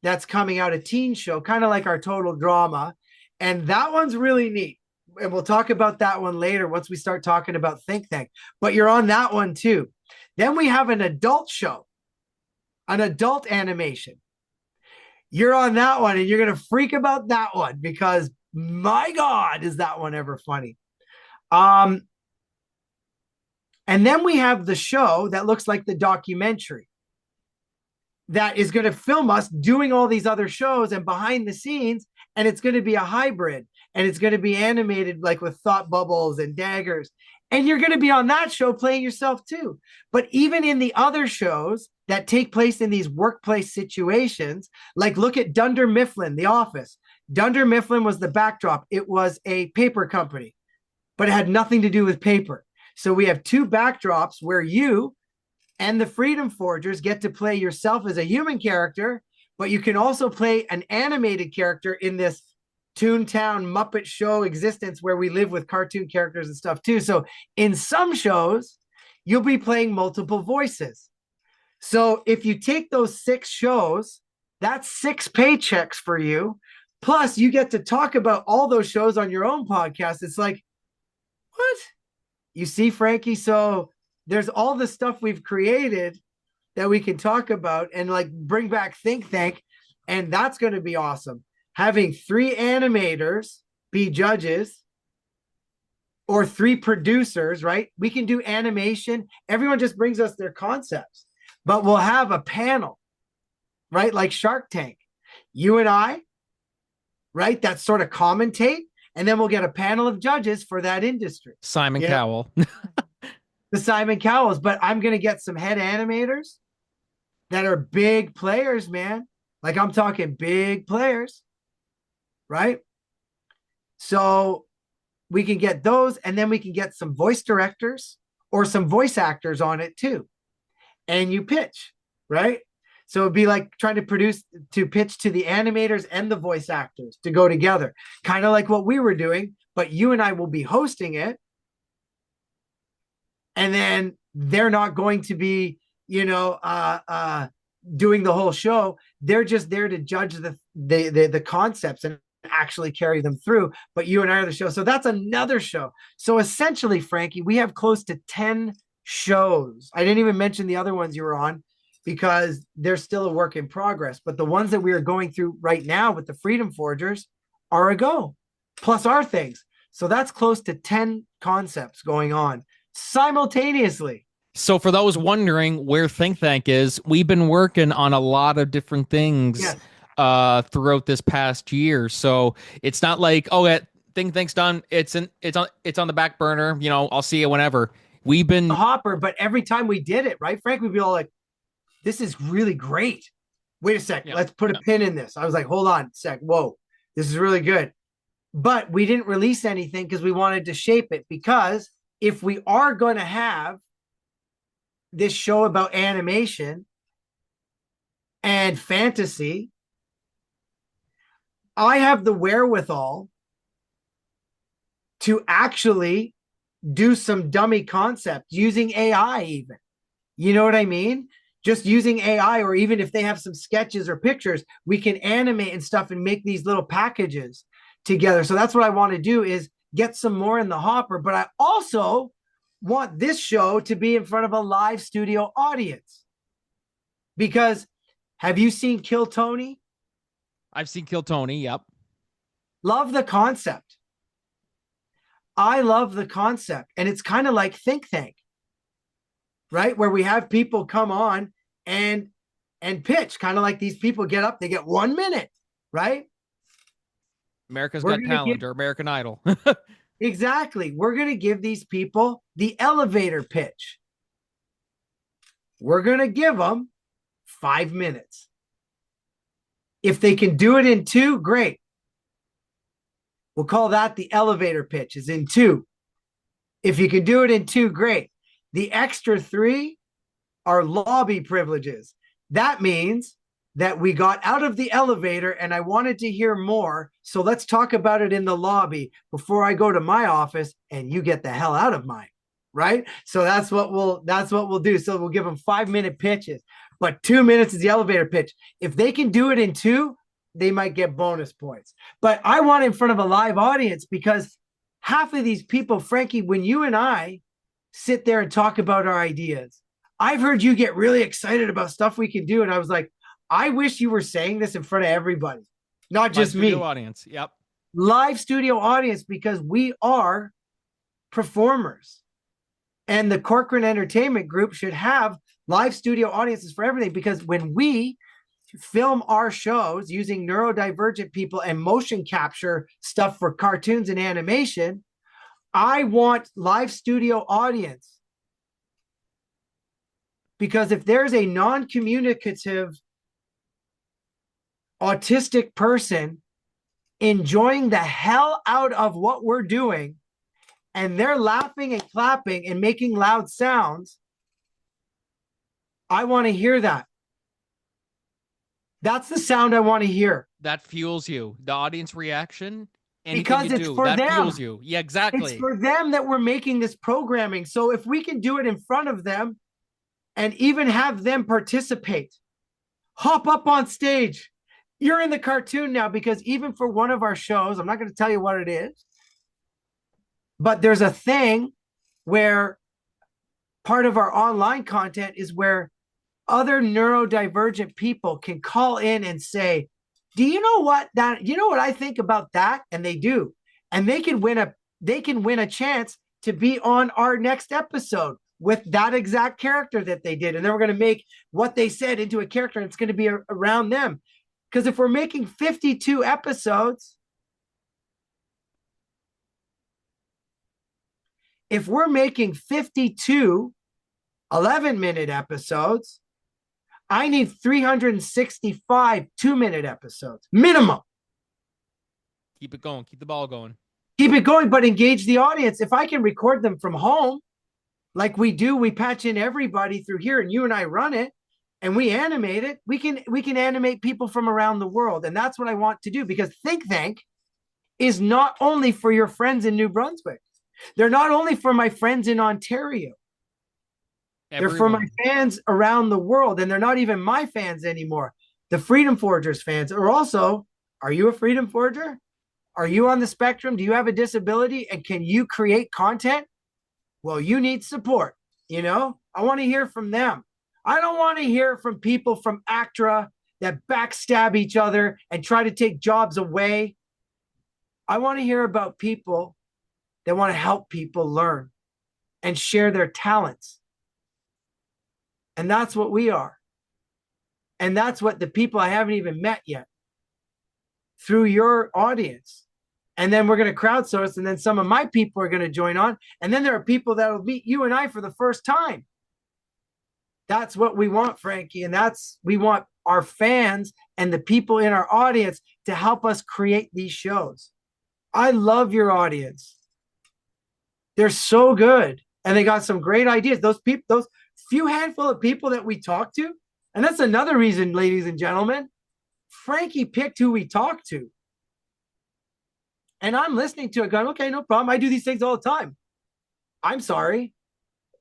that's coming out, a teen show, kind of like our Total Drama. And that one's really neat. And we'll talk about that one later once we start talking about Think Tank. But you're on that one too. Then we have an adult show, an adult animation. You're on that one, and you're going to freak about that one because, my God, is that one ever funny. And then we have the show that looks like the documentary that is going to film us doing all these other shows and behind the scenes, and it's going to be a hybrid, and it's going to be animated like with thought bubbles and daggers, and you're going to be on that show playing yourself too. But even in the other shows that take place in these workplace situations, like look at Dunder Mifflin, The Office. Dunder Mifflin was the backdrop. It was a paper company, but it had nothing to do with paper. So we have 2 backdrops where you and the Freedom Forgers get to play yourself as a human character, but you can also play an animated character in this Toontown Muppet Show existence where we live with cartoon characters and stuff too. So in some shows, you'll be playing multiple voices. So if you take those 6 shows, that's 6 paychecks for you. Plus, you get to talk about all those shows on your own podcast. It's like, what? You see, Franky? So there's all the stuff we've created that we can talk about and like bring back Think Tank. And that's going to be awesome. having 3 animators be judges or 3 producers, right? We can do animation. Everyone just brings us their concepts, but we'll have a panel, right? Like Shark Tank. You and I, right? That sort of commentate, and then we'll get a panel of judges for that industry. Simon Cowell. The Simon Cowells, but I'm going to get some head animators that are big players, man. Like I'm talking big players, right? So we can get those, and then we can get some voice directors or some voice actors on it too. And you pitch, right? So it'd be like trying to pitch to the animators and the voice actors to go together, kind of like what we were doing, but you and I will be hosting it. And then they're not going to be, doing the whole show. They're just there to judge the concepts and actually carry them through. But you and I are the show. So that's another show. So essentially, Frankie, we have close to 10 shows. I didn't even mention the other ones you were on because they're still a work in progress. But the ones that we are going through right now with the Freedom Forgers are a go, plus our things. So that's close to 10 concepts going on simultaneously. So for those wondering where Think Tank is, we've been working on a lot of different things throughout this past year. So it's not like, Think Tank's done. It's on the back burner. I'll see it whenever. We've been hopper, but every time we did it, right, Frank, we'd be all like, this is really great. Wait a sec. Let's put a pin in this. I was like, hold on a sec. Whoa, this is really good. But we didn't release anything because we wanted to shape it, because if we are going to have this show about animation and fantasy, I have the wherewithal to actually do some dummy concepts using AI even. You know what I mean? Just using AI, or even if they have some sketches or pictures, we can animate and stuff and make these little packages together. So that's what I want to do, is get some more in the hopper. But I also want this show to be in front of a live studio audience, because have you seen Kill Tony? I've seen Kill Tony. Yep. Love the concept. I love the concept. And it's kind of like Think Tank, right? Where we have people come on and pitch, kind of like these people get up, they get 1 minute, right? America's Got Talent or American Idol. Exactly. We're going to give these people the elevator pitch. We're going to give them 5 minutes. If they can do it in 2, great. We'll call that the elevator pitch, is in 2. If you can do it in 2, great. The extra 3 are lobby privileges. That means that we got out of the elevator and I wanted to hear more. So let's talk about it in the lobby before I go to my office and you get the hell out of mine. Right? So that's what we'll do. So we'll give them 5-minute pitches, but 2 minutes is the elevator pitch. If they can do it in 2, they might get bonus points. But I want it in front of a live audience, because half of these people, Frankie, when you and I sit there and talk about our ideas, I've heard you get really excited about stuff we can do. And I was like, I wish you were saying this in front of everybody, not just me. Live studio audience. Yep. Live studio audience, because we are performers. And the Corcoran Entertainment Group should have live studio audiences for everything, because when we film our shows using neurodivergent people and motion capture stuff for cartoons and animation, I want live studio audience. Because if there's a non-communicative autistic person enjoying the hell out of what we're doing, and they're laughing and clapping and making loud sounds, I want to hear that. That's the sound I want to hear. That fuels you. The audience reaction. Because it's for them. Fuels you. Yeah, exactly. It's for them that we're making this programming. So if we can do it in front of them and even have them participate, hop up on stage. You're in the cartoon now, because even for one of our shows, I'm not going to tell you what it is, but there's a thing where part of our online content is where other neurodivergent people can call in and say, Do you know what I think about that? And they do. And they can win a chance to be on our next episode with that exact character that they did. And then we're going to make what they said into a character, and it's going to be around them. Because if we're making 52 episodes, if we're making 52 11-minute episodes, I need 365 2-minute episodes minimum. Keep it going. Keep the ball going. Keep it going, but engage the audience. If I can record them from home, like we do, we patch in everybody through here, and you and I run it, and we animate it. We can animate people from around the world, and that's what I want to do, because Think Tank is not only for your friends in New Brunswick. They're not only for my friends in Ontario. Everyone. They're for my fans around the world, and they're not even my fans anymore. The Freedom Forgers fans are also, are you a Freedom Forger? Are you on the spectrum? Do you have a disability? And can you create content? Well, you need support. I want to hear from them. I don't want to hear from people from ACTRA that backstab each other and try to take jobs away. I want to hear about people that want to help people learn and share their talents. And that's what we are. And that's what the people I haven't even met yet through your audience. And then we're going to crowdsource, and then some of my people are going to join on. And then there are people that will meet you and I for the first time. That's what we want, Frankie. And we want our fans and the people in our audience to help us create these shows. I love your audience. They're so good. And they got some great ideas. Those few handful of people that we talk to. And that's another reason, ladies and gentlemen, Frankie picked who we talked to. And I'm listening to it going, okay, no problem. I do these things all the time. I'm sorry.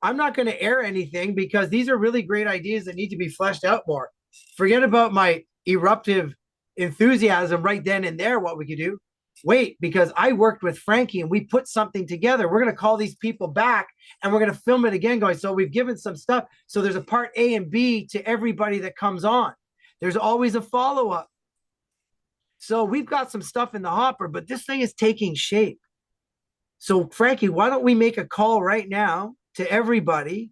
I'm not going to air anything because these are really great ideas that need to be fleshed out more. Forget about my eruptive enthusiasm right then and there, what we could do. Wait, because I worked with Frankie and we put something together. We're going to call these people back and we're going to film it again going, so we've given some stuff. So there's a part A and B to everybody that comes on. There's always a follow-up. So we've got some stuff in the hopper, but this thing is taking shape. So Frankie, why don't we make a call right now to everybody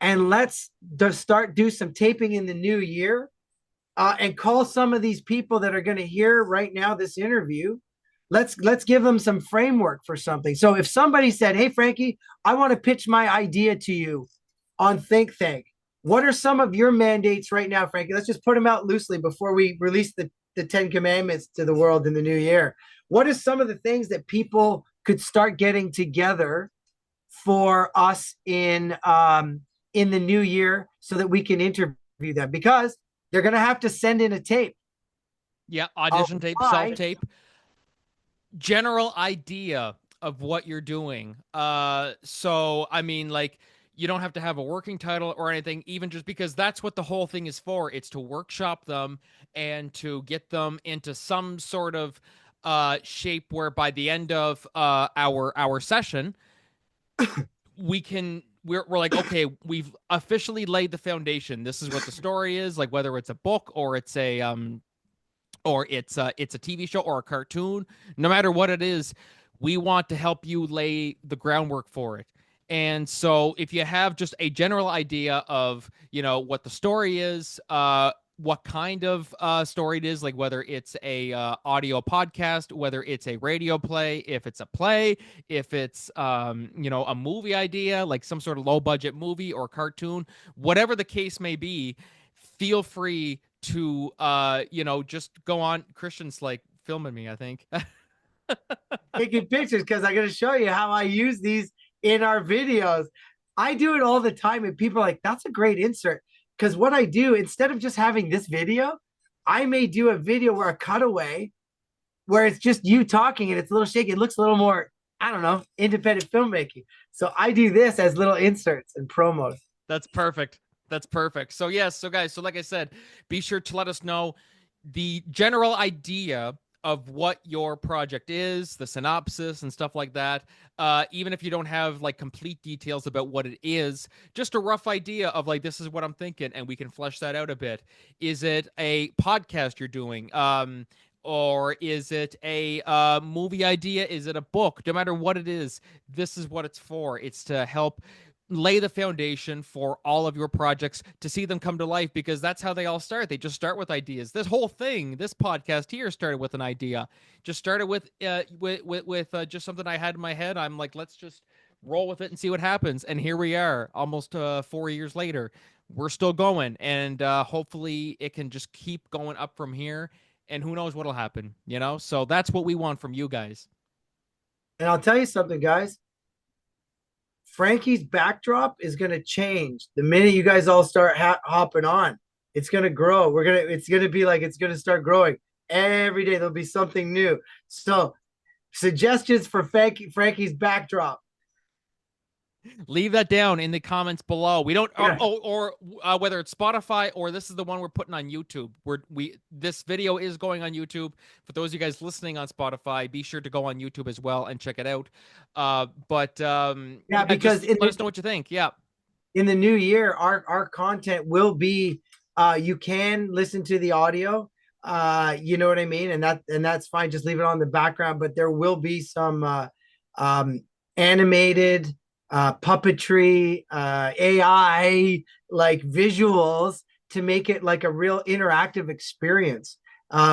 and let's do some taping in the new year and call some of these people that are going to hear right now this interview. Let's give them some framework for something. So if somebody said, hey, Frankie, I want to pitch my idea to you on Think Tank. What are some of your mandates right now, Frankie? Let's just put them out loosely before we release the 10 commandments to the world in the new year. What are some of the things that people could start getting together for us in the new year so that we can interview them? Because they're going to have to send in a tape. Yeah, audition tape, self-tape. General idea of what you're doing. So, I mean, like, you don't have to have a working title or anything, even just because that's what the whole thing is for. It's to workshop them and to get them into some sort of shape where by the end of our session, we're like, okay, we've officially laid the foundation. This is what the story is, like whether it's a book or it's a TV show or a cartoon. No matter what it is, we want to help you lay the groundwork for it. And so if you have just a general idea of, what the story is, what kind of story it is, like whether it's a audio podcast, whether it's a radio play, if it's a play, if it's, a movie idea, like some sort of low budget movie or cartoon, whatever the case may be, feel free to, just go on. Christian's like filming me, I think. Taking pictures because I'm going to show you how I use these in our videos. I do it all the time and people are like, that's a great insert. Because what I do, instead of just having this video, I may do a video where a cutaway where it's just you talking and it's a little shaky. It looks a little more, I don't know, independent filmmaking. So I do this as little inserts and promos. That's perfect. That's perfect. So yes, so guys, so like I said, be sure to let us know the general idea of what your project is, the synopsis and stuff like that. Even if you don't have like complete details about what it is, just a rough idea of like, this is what I'm thinking, and we can flesh that out a bit. Is it a podcast you're doing? Or is it a movie idea? Is it a book? No matter what it is, this is what it's for. It's to help lay the foundation for all of your projects to see them come to life, because that's how they all start. They just start with ideas. This whole thing, this podcast here, started with an idea. Just started with just something I had in my head. I'm like, let's just roll with it and see what happens. And here we are, almost 4 years later. We're still going, and hopefully it can just keep going up from here. And who knows what'll happen, you know? So that's what we want from you guys. And I'll tell you something, guys. Franky's backdrop is going to change the minute you guys all start hopping on. It's going to grow. It's going to be like, it's going to start growing every day. There'll be something new. So suggestions for Franky's backdrop. Leave that down in the comments below. We don't, Yeah. or whether it's Spotify or this is the one we're putting on YouTube. This video is going on YouTube. For those of you guys listening on Spotify, be sure to go on YouTube as well and check it out. Yeah, because let us know what you think. Yeah. In the new year, our content will be, you can listen to the audio, you know what I mean, and that's fine. Just leave it on the background. But there will be some animated, puppetry, AI, like visuals to make it like a real interactive experience.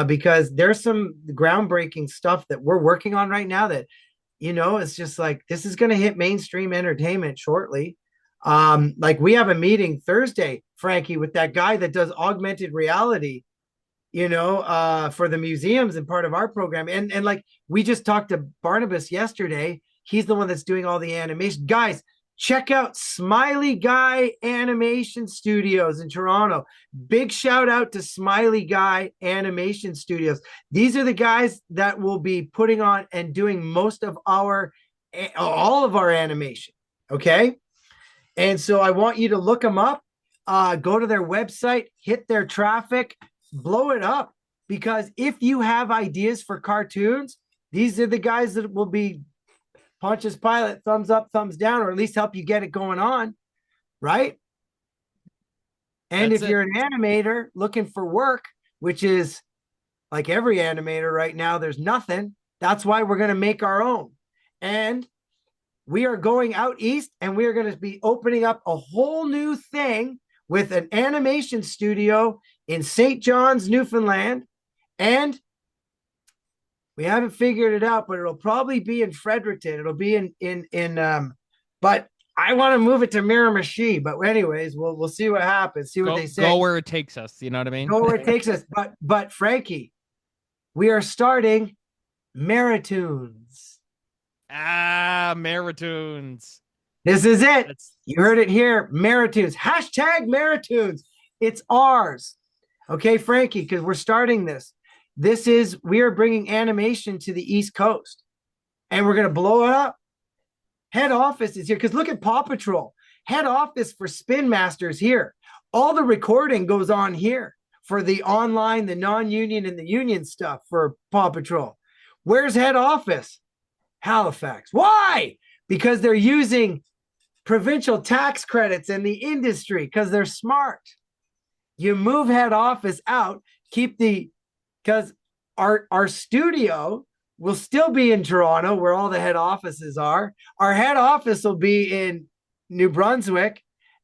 Because there's some groundbreaking stuff that we're working on right now that, you know, it's just like, this is going to hit mainstream entertainment shortly. Like we have a meeting Thursday, Franky, with that guy that does augmented reality, you know, for the museums and part of our program. And like we just talked to Barnabas yesterday. He's the one that's doing all the animation. Guys, check out Smiley Guy Animation Studios in Toronto. Big shout out to Smiley Guy Animation Studios. These are the guys that will be putting on and doing most of all of our animation. Okay. And so I want you to look them up, go to their website, hit their traffic, blow it up. Because if you have ideas for cartoons, these are the guys that will be Pontius Pilate, thumbs up, thumbs down, or at least help you get it going on, right? And if you're an animator looking for work, which is like every animator right now, there's nothing. That's why we're going to make our own. And we are going out east, and we are going to be opening up a whole new thing with an animation studio in St. John's, Newfoundland. And we haven't figured it out, but it'll probably be in Fredericton. It'll be but I want to move it to Miramichi. But anyways, we'll see what happens. See what they say. Go where it takes us. You know what I mean? Go where it takes us. But Franky, we are starting Maritoons. Maritoons. This is it. You heard it here. Maritoons. Hashtag Maritoons. It's ours. Okay, Franky, because we're starting this. We are bringing animation to the East Coast, and we're going to blow it up. Head office is here, because look at Paw Patrol. Head office for Spin Masters here. All the recording goes on here for the online, the non-union, and the union stuff for Paw Patrol. Where's head office? Halifax. Why? Because they're using provincial tax credits in the industry, because they're smart. You move head office out, because our studio will still be in Toronto, where all the head offices are. Our head office will be in New Brunswick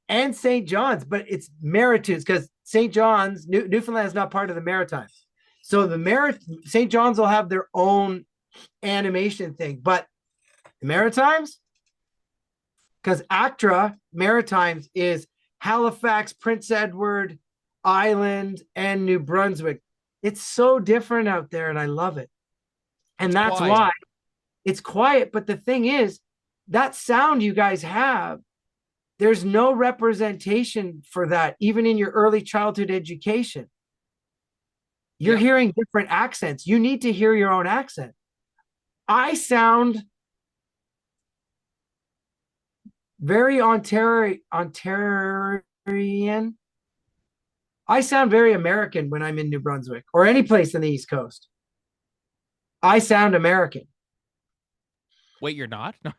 and St. John's, but it's Maritoons, because St. John's, Newfoundland is not part of the Maritimes. So St. John's will have their own animation thing, but the Maritimes, because ACTRA Maritimes is Halifax, Prince Edward Island, and New Brunswick. It's so different out there, and I love it. And that's why it's quiet. But the thing is, that sound you guys have, there's no representation for that, even in your early childhood education. You're hearing different accents. You need to hear your own accent. I sound very Ontarian. I sound very American when I'm in New Brunswick or any place in the East Coast. I sound American. Wait, you're not? No.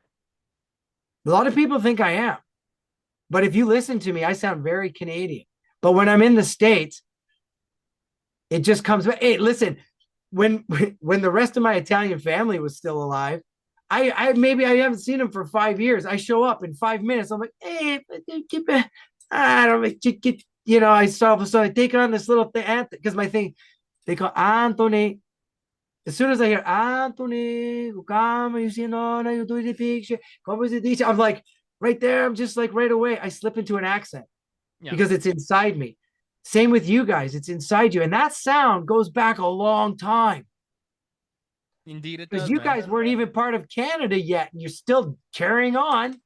A lot of people think I am. But if you listen to me, I sound very Canadian. But when I'm in the States, it just comes back. Hey, listen, when the rest of my Italian family was still alive, I maybe I haven't seen them for 5 years. I show up in 5 minutes. I'm like, hey, I don't know, I saw so I take on this little thing because my thing they call Anthony. As soon as I hear Anthony, come, you see, no, you do the picture. I'm like right there. I'm just like right away. I slip into an accent because it's inside me. Same with you guys. It's inside you. And that sound goes back a long time. Indeed it does, because you guys weren't even part of Canada yet, and you're still carrying on,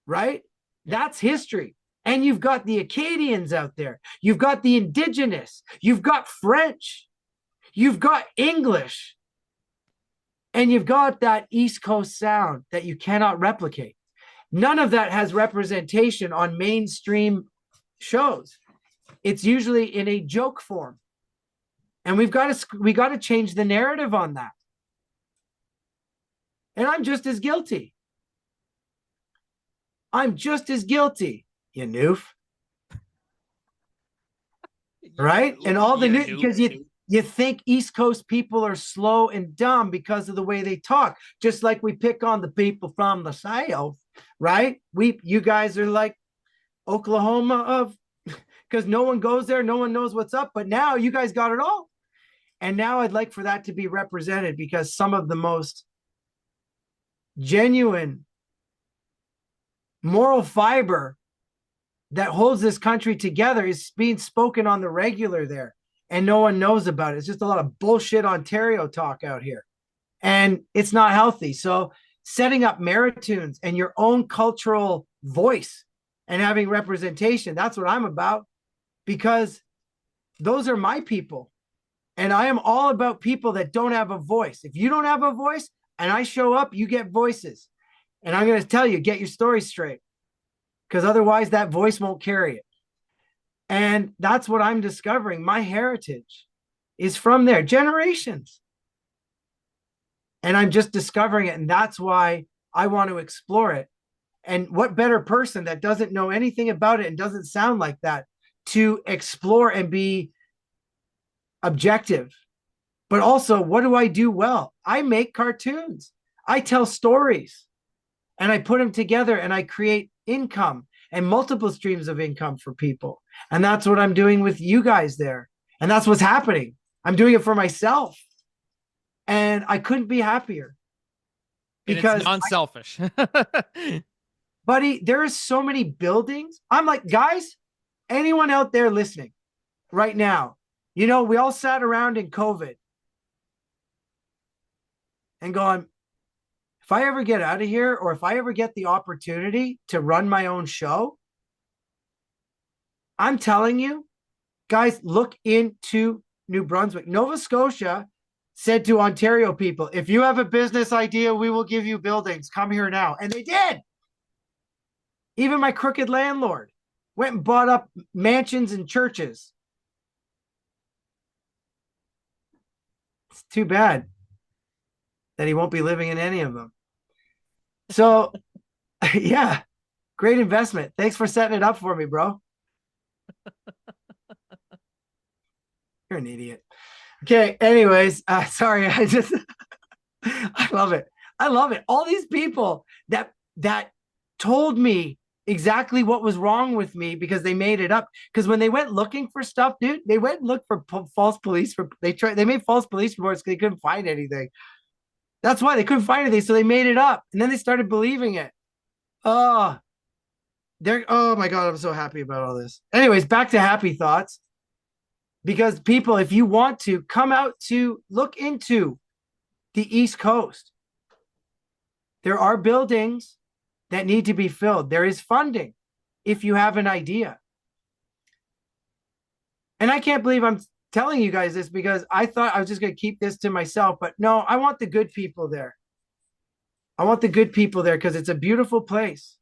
right? That's history. And you've got the Acadians out there. You've got the Indigenous. You've got French. You've got English. And you've got that East Coast sound that you cannot replicate. None of that has representation on mainstream shows. It's usually in a joke form. And we got to change the narrative on that. And I'm just as guilty. I'm just as guilty, you noof. Right? And all the new, because you think East Coast people are slow and dumb because of the way they talk, just like we pick on the people from the South, right? You guys are like Oklahoma of, because no one goes there, no one knows what's up, but now you guys got it all. And now I'd like for that to be represented, because some of the most genuine moral fiber that holds this country together is being spoken on the regular there, and no one knows about it. It's just a lot of bullshit Ontario talk out here, and it's not healthy. So setting up Meritunes and your own cultural voice and having representation, that's what I'm about, because those are my people. And I am all about people that don't have a voice. If you don't have a voice and I show up, you get voices. And I'm going to tell you, get your story straight, because otherwise that voice won't carry it. And that's what I'm discovering. My heritage is from there, generations. And I'm just discovering it. And that's why I want to explore it. And what better person that doesn't know anything about it and doesn't sound like that to explore and be objective. But also, what do I do well? I make cartoons. I tell stories. And I put them together and I create income and multiple streams of income for people. And that's what I'm doing with you guys there. And that's what's happening. I'm doing it for myself. And I couldn't be happier. Because it's non-selfish. Buddy, there are so many buildings. I'm like, guys, anyone out there listening right now, we all sat around in COVID and going, if I ever get out of here, or if I ever get the opportunity to run my own show, I'm telling you, guys, look into New Brunswick. Nova Scotia said to Ontario people, if you have a business idea, we will give you buildings. Come here now. And they did. Even my crooked landlord went and bought up mansions and churches. It's too bad that he won't be living in any of them. So, yeah, great investment. Thanks for setting it up for me, bro. You're an idiot. Okay, anyways, sorry. I love it. I love it. All these people that told me exactly what was wrong with me because they made it up. Because when they went looking for stuff, dude, they went and looked for false police. They made false police reports because they couldn't find anything. That's why they couldn't find anything. So they made it up. And then they started believing it. Oh my God, I'm so happy about all this. Anyways, back to happy thoughts. Because people, if you want to come out to look into the East Coast, there are buildings that need to be filled. There is funding if you have an idea. And I can't believe I'm telling you guys this, because I thought I was just going to keep this to myself. But no, I want the good people there. I want the good people there because it's a beautiful place.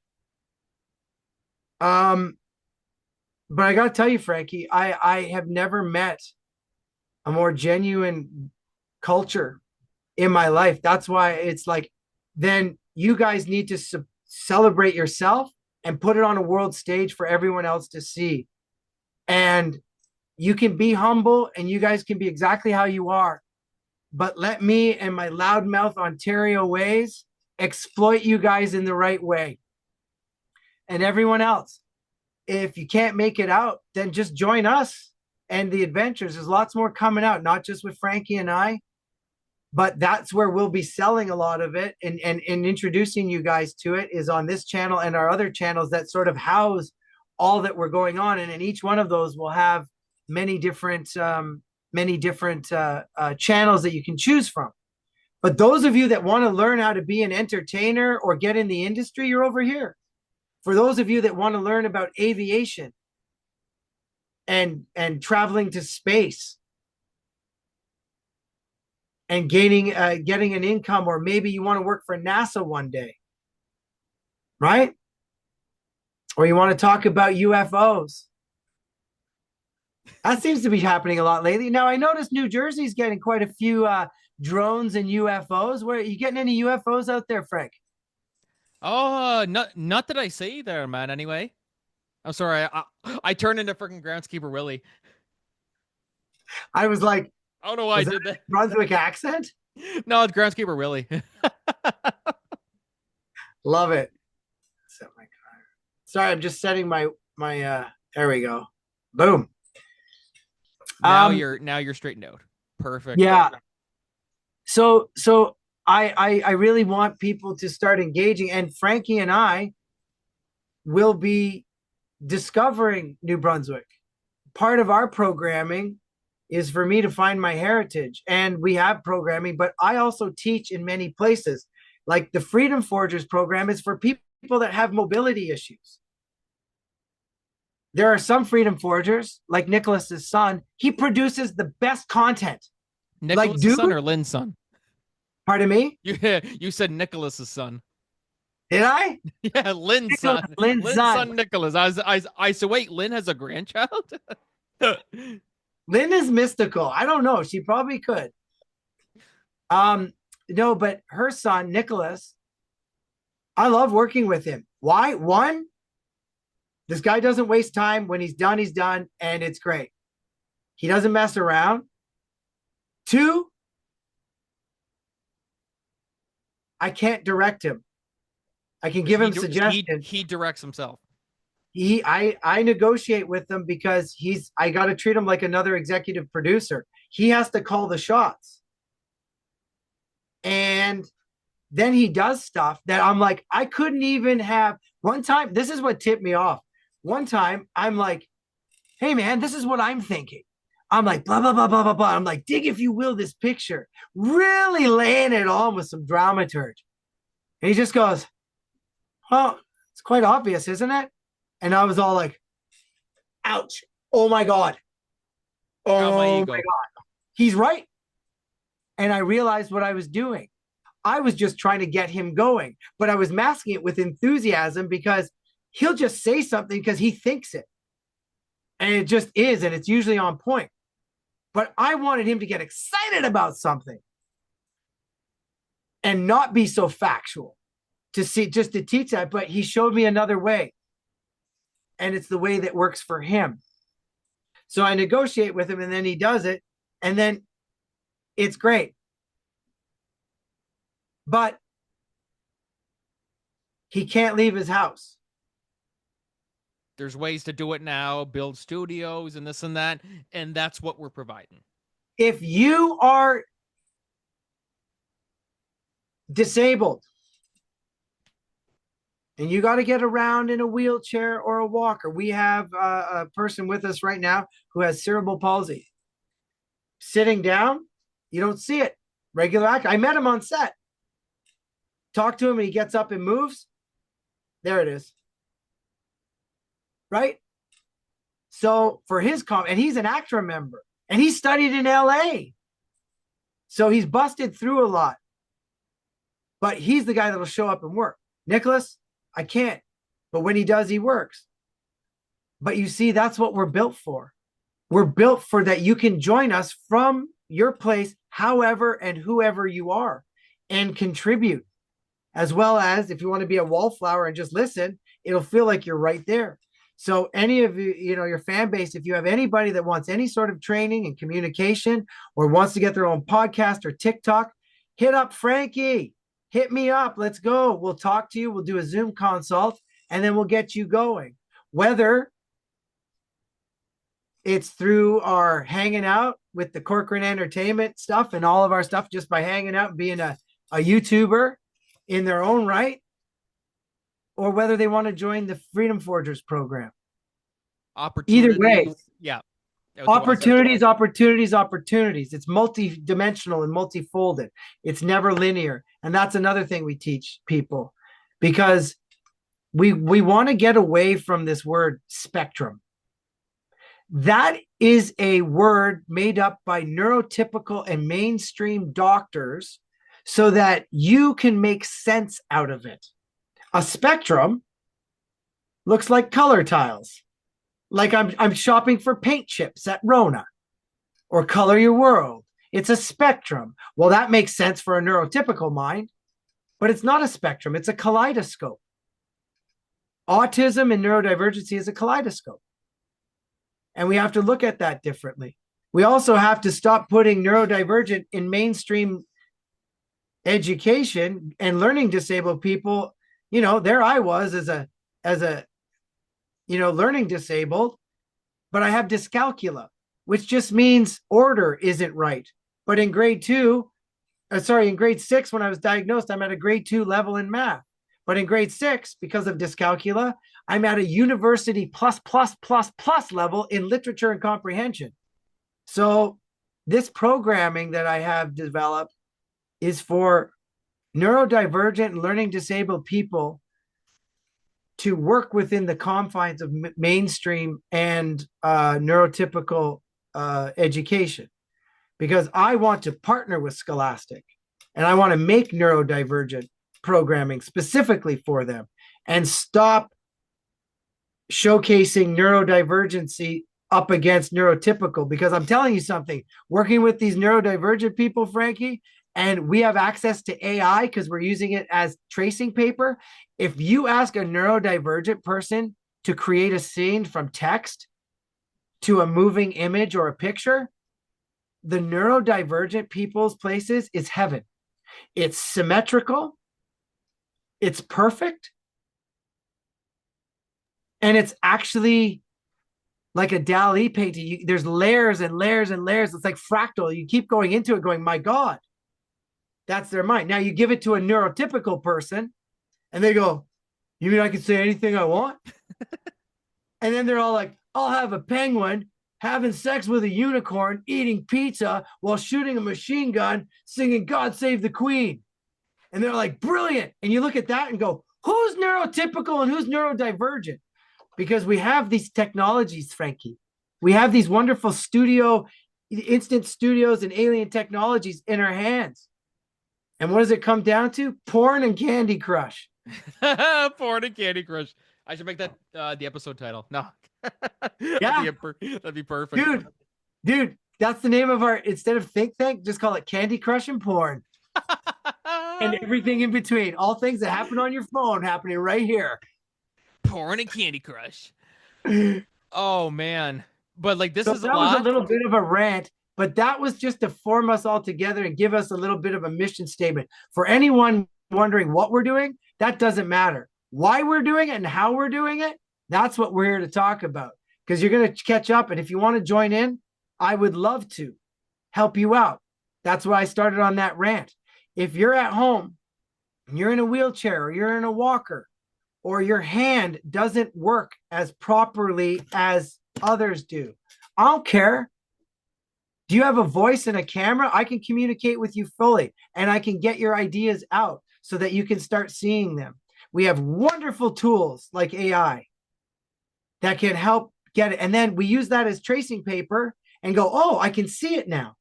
But I got to tell you, Frankie, I have never met a more genuine culture in my life. That's why it's like, then you guys need to celebrate yourself and put it on a world stage for everyone else to see. And you can be humble and you guys can be exactly how you are. But let me and my loudmouth Ontario ways exploit you guys in the right way. And everyone else, if you can't make it out, then just join us and the adventures. There's lots more coming out, not just with Franky and I, but that's where we'll be selling a lot of it and introducing you guys to it is on this channel and our other channels that sort of house all that we're going on. And in each one of those will have many different channels that you can choose from. But those of you that want to learn how to be an entertainer or get in the industry, you're over here. For those of you that want to learn about aviation and traveling to space and getting an income, or maybe you want to work for NASA one day, right? Or you want to talk about UFOs. That seems to be happening a lot lately. Now, I noticed New Jersey's getting quite a few drones and UFOs. Where are you getting any UFOs out there, Frank? Oh, not that I see there, man. Anyway, I'm sorry. I turned into freaking groundskeeper Willie. I was like, I don't know why I did that. Brunswick accent? No, it's groundskeeper Willie. Love it. Set my car. Sorry, I'm just setting my there we go. Boom. Now you're straightened out. Perfect. Yeah. So I really want people to start engaging, and Franky and I will be discovering New Brunswick. Part of our programming is for me to find my heritage, and we have programming, but I also teach in many places. Like the Freedom Forgers program is for people that have mobility issues. There are some Freedom Forgers, like Nicholas's son. He produces the best content. Nicholas's son or Lynn's son? Pardon me? You said Nicholas's son. Did I? Yeah, Lynn's son. Lynn's son, Nicholas. I so wait, Lynn has a grandchild? Lynn is mystical. I don't know. She probably could. No, but her son, Nicholas, I love working with him. Why? One, this guy doesn't waste time. When he's done, and it's great. He doesn't mess around. Two, I can't direct him. I can give him suggestions. He directs himself. I negotiate with him because I got to treat him like another executive producer. He has to call the shots. And then he does stuff that I'm like, I couldn't even have. One time, this is what tipped me off. One time, I'm like, hey, man, this is what I'm thinking. I'm like, blah, blah, blah, blah, blah, blah. I'm like, dig, if you will, this picture. Really laying it on with some dramaturgy. And he just goes, oh, it's quite obvious, isn't it? And I was all like, ouch. Oh, my God. Oh, my God. He's right. And I realized what I was doing. I was just trying to get him going, but I was masking it with enthusiasm because he'll just say something because he thinks it. And it just is, and it's usually on point. But I wanted him to get excited about something and not be so factual to teach that. But he showed me another way. And it's the way that works for him. So I negotiate with him, and then he does it. And then it's great. But he can't leave his house. There's ways to do it now, build studios and this and that, and that's what we're providing. If you are disabled and you got to get around in a wheelchair or a walker, we have a person with us right now who has cerebral palsy. Sitting down, you don't see it. Regular actor. I met him on set. Talk to him and he gets up and moves. There it is. Right? So for his and he's an ACTRA member and he studied in LA. So he's busted through a lot. But he's the guy that'll show up and work. Nicholas, I can't. But when he does, he works. But you see, that's what we're built for. We're built for that. You can join us from your place, however and whoever you are, and contribute. As well as if you want to be a wallflower and just listen, it'll feel like you're right there. So any of you, your fan base, if you have anybody that wants any sort of training and communication or wants to get their own podcast or TikTok, hit up Franky. Hit me up. Let's go. We'll talk to you. We'll do a Zoom consult and then we'll get you going. Whether it's through our hanging out with the Corcoran Entertainment stuff and all of our stuff just by hanging out and being a YouTuber in their own right, or whether they want to join the Freedom Forgers program. Either way. Yeah. Opportunities. It's multi-dimensional and multifolded. It's never linear. And that's another thing we teach people, because we want to get away from this word spectrum. That is a word made up by neurotypical and mainstream doctors so that you can make sense out of it. A spectrum looks like color tiles. Like I'm shopping for paint chips at Rona or Color Your World. It's a spectrum. Well, that makes sense for a neurotypical mind, but it's not a spectrum. It's a kaleidoscope. Autism and neurodivergency is a kaleidoscope. And we have to look at that differently. We also have to stop putting neurodivergent in mainstream education and learning disabled people. There I was as a learning disabled, but I have dyscalculia, which just means order isn't right. But in grade 6, when I was diagnosed, I'm at a grade 2 level in math. But in grade 6, because of dyscalculia, I'm at a university plus level in literature and comprehension. So this programming that I have developed is for neurodivergent and learning disabled people to work within the confines of mainstream and neurotypical education, because I want to partner with Scholastic and I want to make neurodivergent programming specifically for them and stop showcasing neurodivergency up against neurotypical. Because I'm telling you something, working with these neurodivergent people, Franky, and we have access to AI because we're using it as tracing paper. If you ask a neurodivergent person to create a scene from text to a moving image or a picture, the neurodivergent people's places is heaven. It's symmetrical. It's perfect. And it's actually like a Dali painting. There's layers and layers and layers. It's like fractal. You keep going into it going, my God, that's their mind. Now you give it to a neurotypical person and they go, you mean I can say anything I want? And then they're all like, I'll have a penguin having sex with a unicorn, eating pizza while shooting a machine gun, singing God Save the Queen. And they're like, brilliant. And you look at that and go, who's neurotypical and who's neurodivergent? Because we have these technologies, Franky. We have these wonderful instant studios and alien technologies in our hands. And what does it come down to? Porn and Candy Crush. Porn and Candy Crush. I should make that the episode title. No. Yeah. That'd be perfect. Dude, that's the name of our, instead of Think Tank, just call it Candy Crush and Porn. And everything in between. All things that happen on your phone happening right here. Porn and Candy Crush. Oh, man. But like this is that was a little bit of a rant, but that was just to form us all together and give us a little bit of a mission statement. For anyone wondering what we're doing, that doesn't matter. Why we're doing it and how we're doing it, that's what we're here to talk about. Because you're going to catch up. And if you want to join in, I would love to help you out. That's why I started on that rant. If you're at home and you're in a wheelchair or you're in a walker or your hand doesn't work as properly as others do, I don't care. Do you have a voice and a camera? I can communicate with you fully and I can get your ideas out so that you can start seeing them. We have wonderful tools like AI that can help get it. And then we use that as tracing paper and go, oh, I can see it now.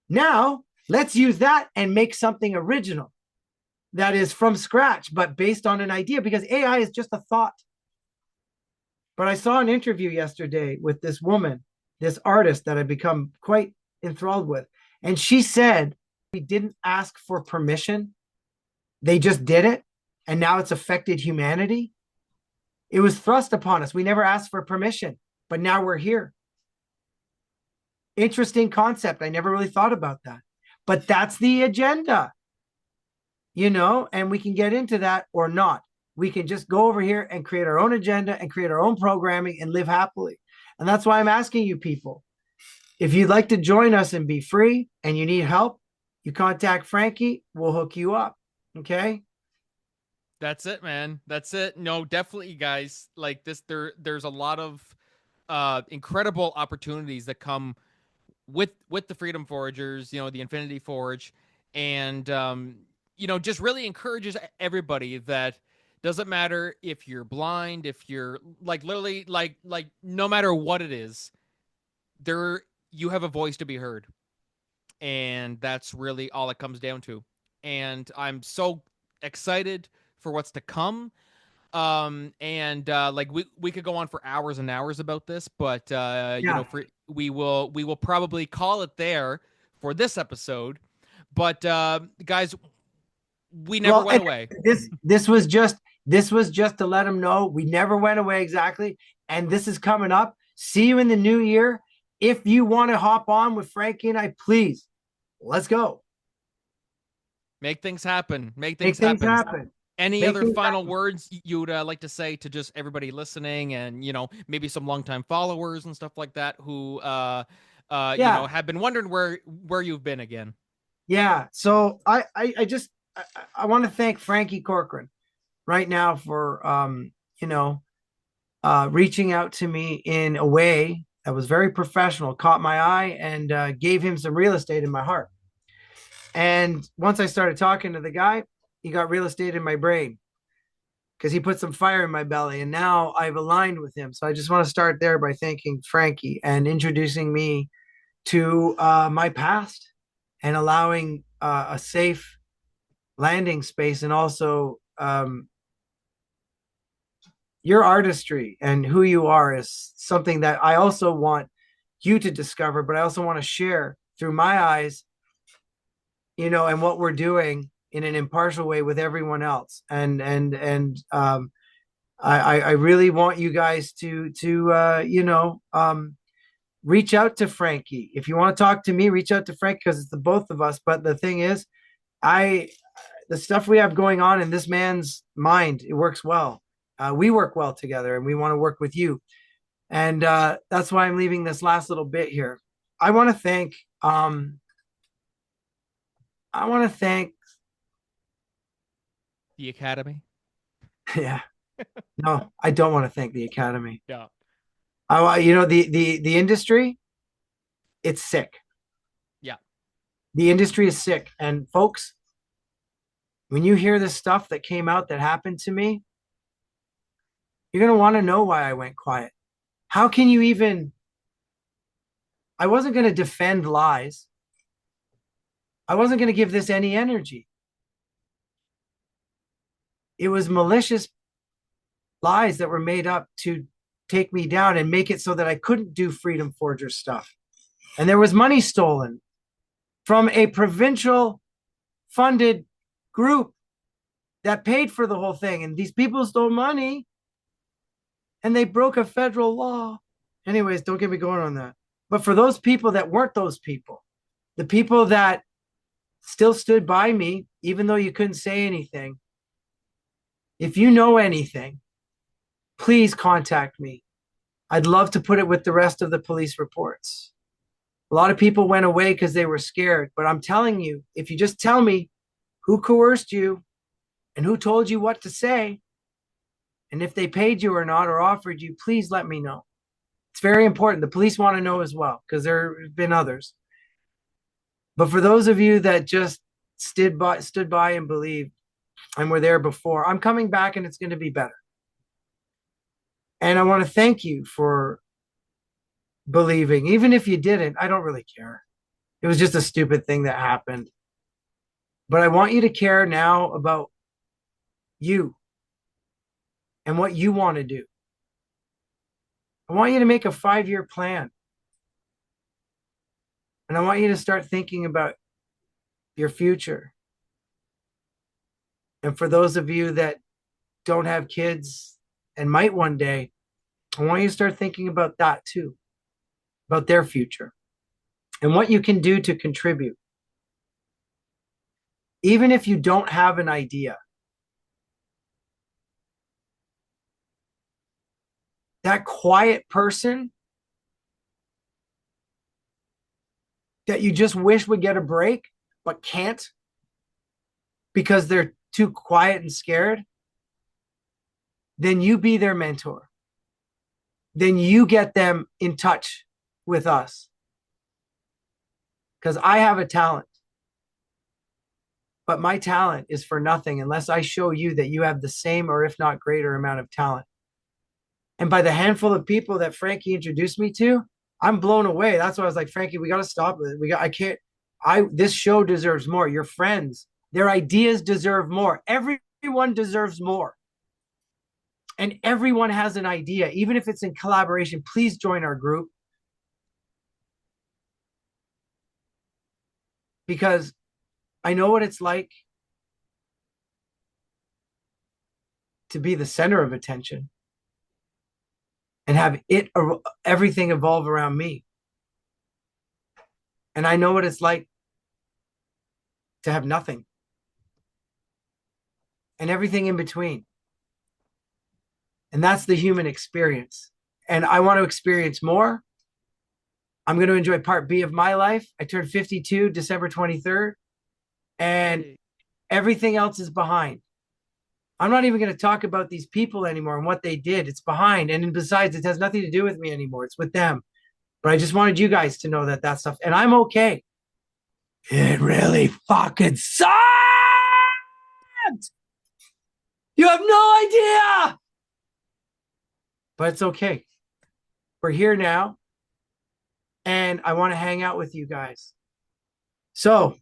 Now let's use that and make something original that is from scratch, but based on an idea, because AI is just a thought. But I saw an interview yesterday with this woman, this artist that I've become quite enthralled with. And she said, we didn't ask for permission. They just did it. And now it's affected humanity. It was thrust upon us. We never asked for permission, but now we're here. Interesting concept. I never really thought about that. But that's the agenda, and we can get into that or not. We can just go over here and create our own agenda and create our own programming and live happily. And that's why I'm asking you people, if you'd like to join us and be free and you need help, you contact Franky, we'll hook you up. Okay? That's it, man. That's it. No, definitely, guys. Like this, there's a lot of incredible opportunities that come with the Freedom Forgers, the Infinity Forge, and just really encourages everybody that doesn't matter if you're blind, if you're literally no matter what it is, you have a voice to be heard. And that's really all it comes down to. And I'm so excited for what's to come. We could go on for hours and hours about this, but we will probably call it there for this episode. But guys, we never went away. This was just to let them know we never went away exactly. And this is coming up. See you in the new year. If you want to hop on with Franky and I, please, let's go. Make things happen. Make things happen. Any other final words you would like to say to just everybody listening, and maybe some longtime followers and stuff like that who have been wondering where you've been again? Yeah. So I want to thank Franky Corcoran right now for reaching out to me in a way that was very professional, caught my eye, and gave him some real estate in my heart. And once I started talking to the guy, he got real estate in my brain because he put some fire in my belly, and now I've aligned with him. So I just want to start there by thanking Franky and introducing me to my past and allowing a safe landing space, and also your artistry and who you are is something that I also want you to discover, but I also want to share through my eyes, and what we're doing in an impartial way with everyone else. And I really want you guys to reach out to Franky. If you want to talk to me, reach out to Franky, because it's the both of us. But the thing is, the stuff we have going on in this man's mind, it works well. We work well together, and we want to work with you. And that's why I'm leaving this last little bit here. I want to thank the Academy. Yeah. No, I don't want to thank the Academy. Yeah. The industry, it's sick. Yeah. The industry is sick. And folks, when you hear this stuff that came out that happened to me, you're going to want to know why I went quiet. How can you even... I wasn't going to defend lies. I wasn't going to give this any energy. It was malicious lies that were made up to take me down and make it so that I couldn't do Freedom Forger stuff. And there was money stolen from a provincial funded group that paid for the whole thing. And these people stole money and they broke a federal law. Anyways, don't get me going on that. But for those people that weren't those people, the people that still stood by me, even though you couldn't say anything, if you know anything, please contact me. I'd love to put it with the rest of the police reports. A lot of people went away because they were scared. But I'm telling you, if you just tell me who coerced you and who told you what to say, and if they paid you or not, or offered you, please let me know. It's very important. The police want to know as well, because there have been others. But for those of you that just stood by and believed and were there before, I'm coming back and it's going to be better. And I want to thank you for believing. Even if you didn't, I don't really care. It was just a stupid thing that happened. But I want you to care now about you and what you want to do. I want you to make a 5-year plan. And And I want you to start thinking about your future. And for those of you that don't have kids and might one day, I want you to start thinking about that too, about their future and what you can do to contribute. Even if you don't have an idea, that quiet person that you just wish would get a break but can't because they're too quiet and scared, then you be their mentor. Then you get them in touch with us. Because I have a talent. But my talent is for nothing unless I show you that you have the same or if not greater amount of talent. And by the handful of people that Franky introduced me to, I'm blown away. That's why I was like, Franky, we got to stop it. This show deserves more. Your friends, their ideas deserve more. Everyone deserves more. And everyone has an idea, even if it's in collaboration. Please join our group. Because I know what it's like to be the center of attention and have everything evolve around me. And I know what it's like to have nothing and everything in between. And that's the human experience. And I want to experience more. I'm going to enjoy part B of my life. I turned 52 December 23rd. And everything else is behind. I'm not even going to talk about these people anymore and what they did. It's behind. And besides, it has nothing to do with me anymore. It's with them. But I just wanted you guys to know that stuff. And I'm okay. It really fucking sucked. You have no idea. But it's okay. We're here now. And I want to hang out with you guys. So,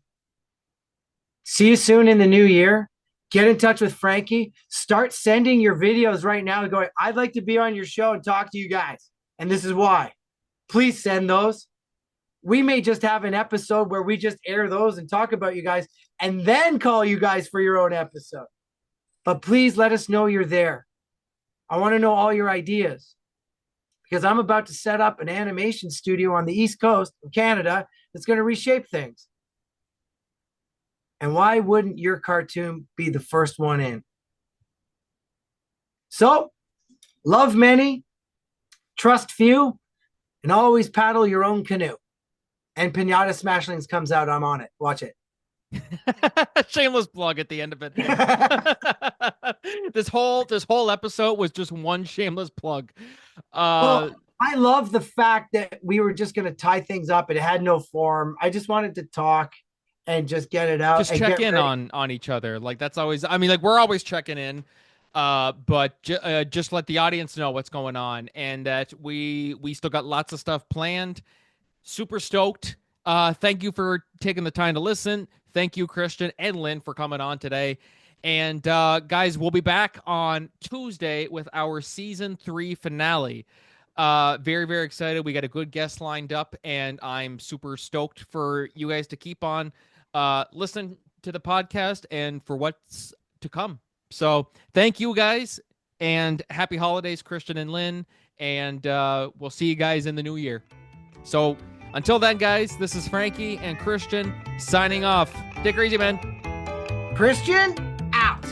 see you soon in the new year. Get in touch with Franky. Start sending your videos right now going, I'd like to be on your show and talk to you guys. And this is why. Please send those. We may just have an episode where we just air those and talk about you guys and then call you guys for your own episode. But please let us know you're there. I want to know all your ideas because I'm about to set up an animation studio on the East Coast of Canada that's going to reshape things. And why wouldn't your cartoon be the first one in? So, love many, trust few, and always paddle your own canoe. And Pinata Smashlings comes out. I'm on it. Watch it. Shameless plug at the end of it. This whole episode was just one shameless plug. Well, I love the fact that we were just going to tie things up. It had no form. I just wanted to talk and just get it out. Just check in on each other. Like that's always, I mean, like we're always checking in, but just let the audience know what's going on and that we still got lots of stuff planned. Super stoked. Thank you for taking the time to listen. Thank you, Christian and Lynn, for coming on today. And guys, we'll be back on Tuesday with our season 3 finale. Very, very excited. We got a good guest lined up, and I'm super stoked for you guys to keep on listening to the podcast and for what's to come. So thank you guys, and happy holidays, Christian and Lynn, and we'll see you guys in the new year. So until then, guys, this is Franky and Christian signing off. Take it easy, man. Christian, out.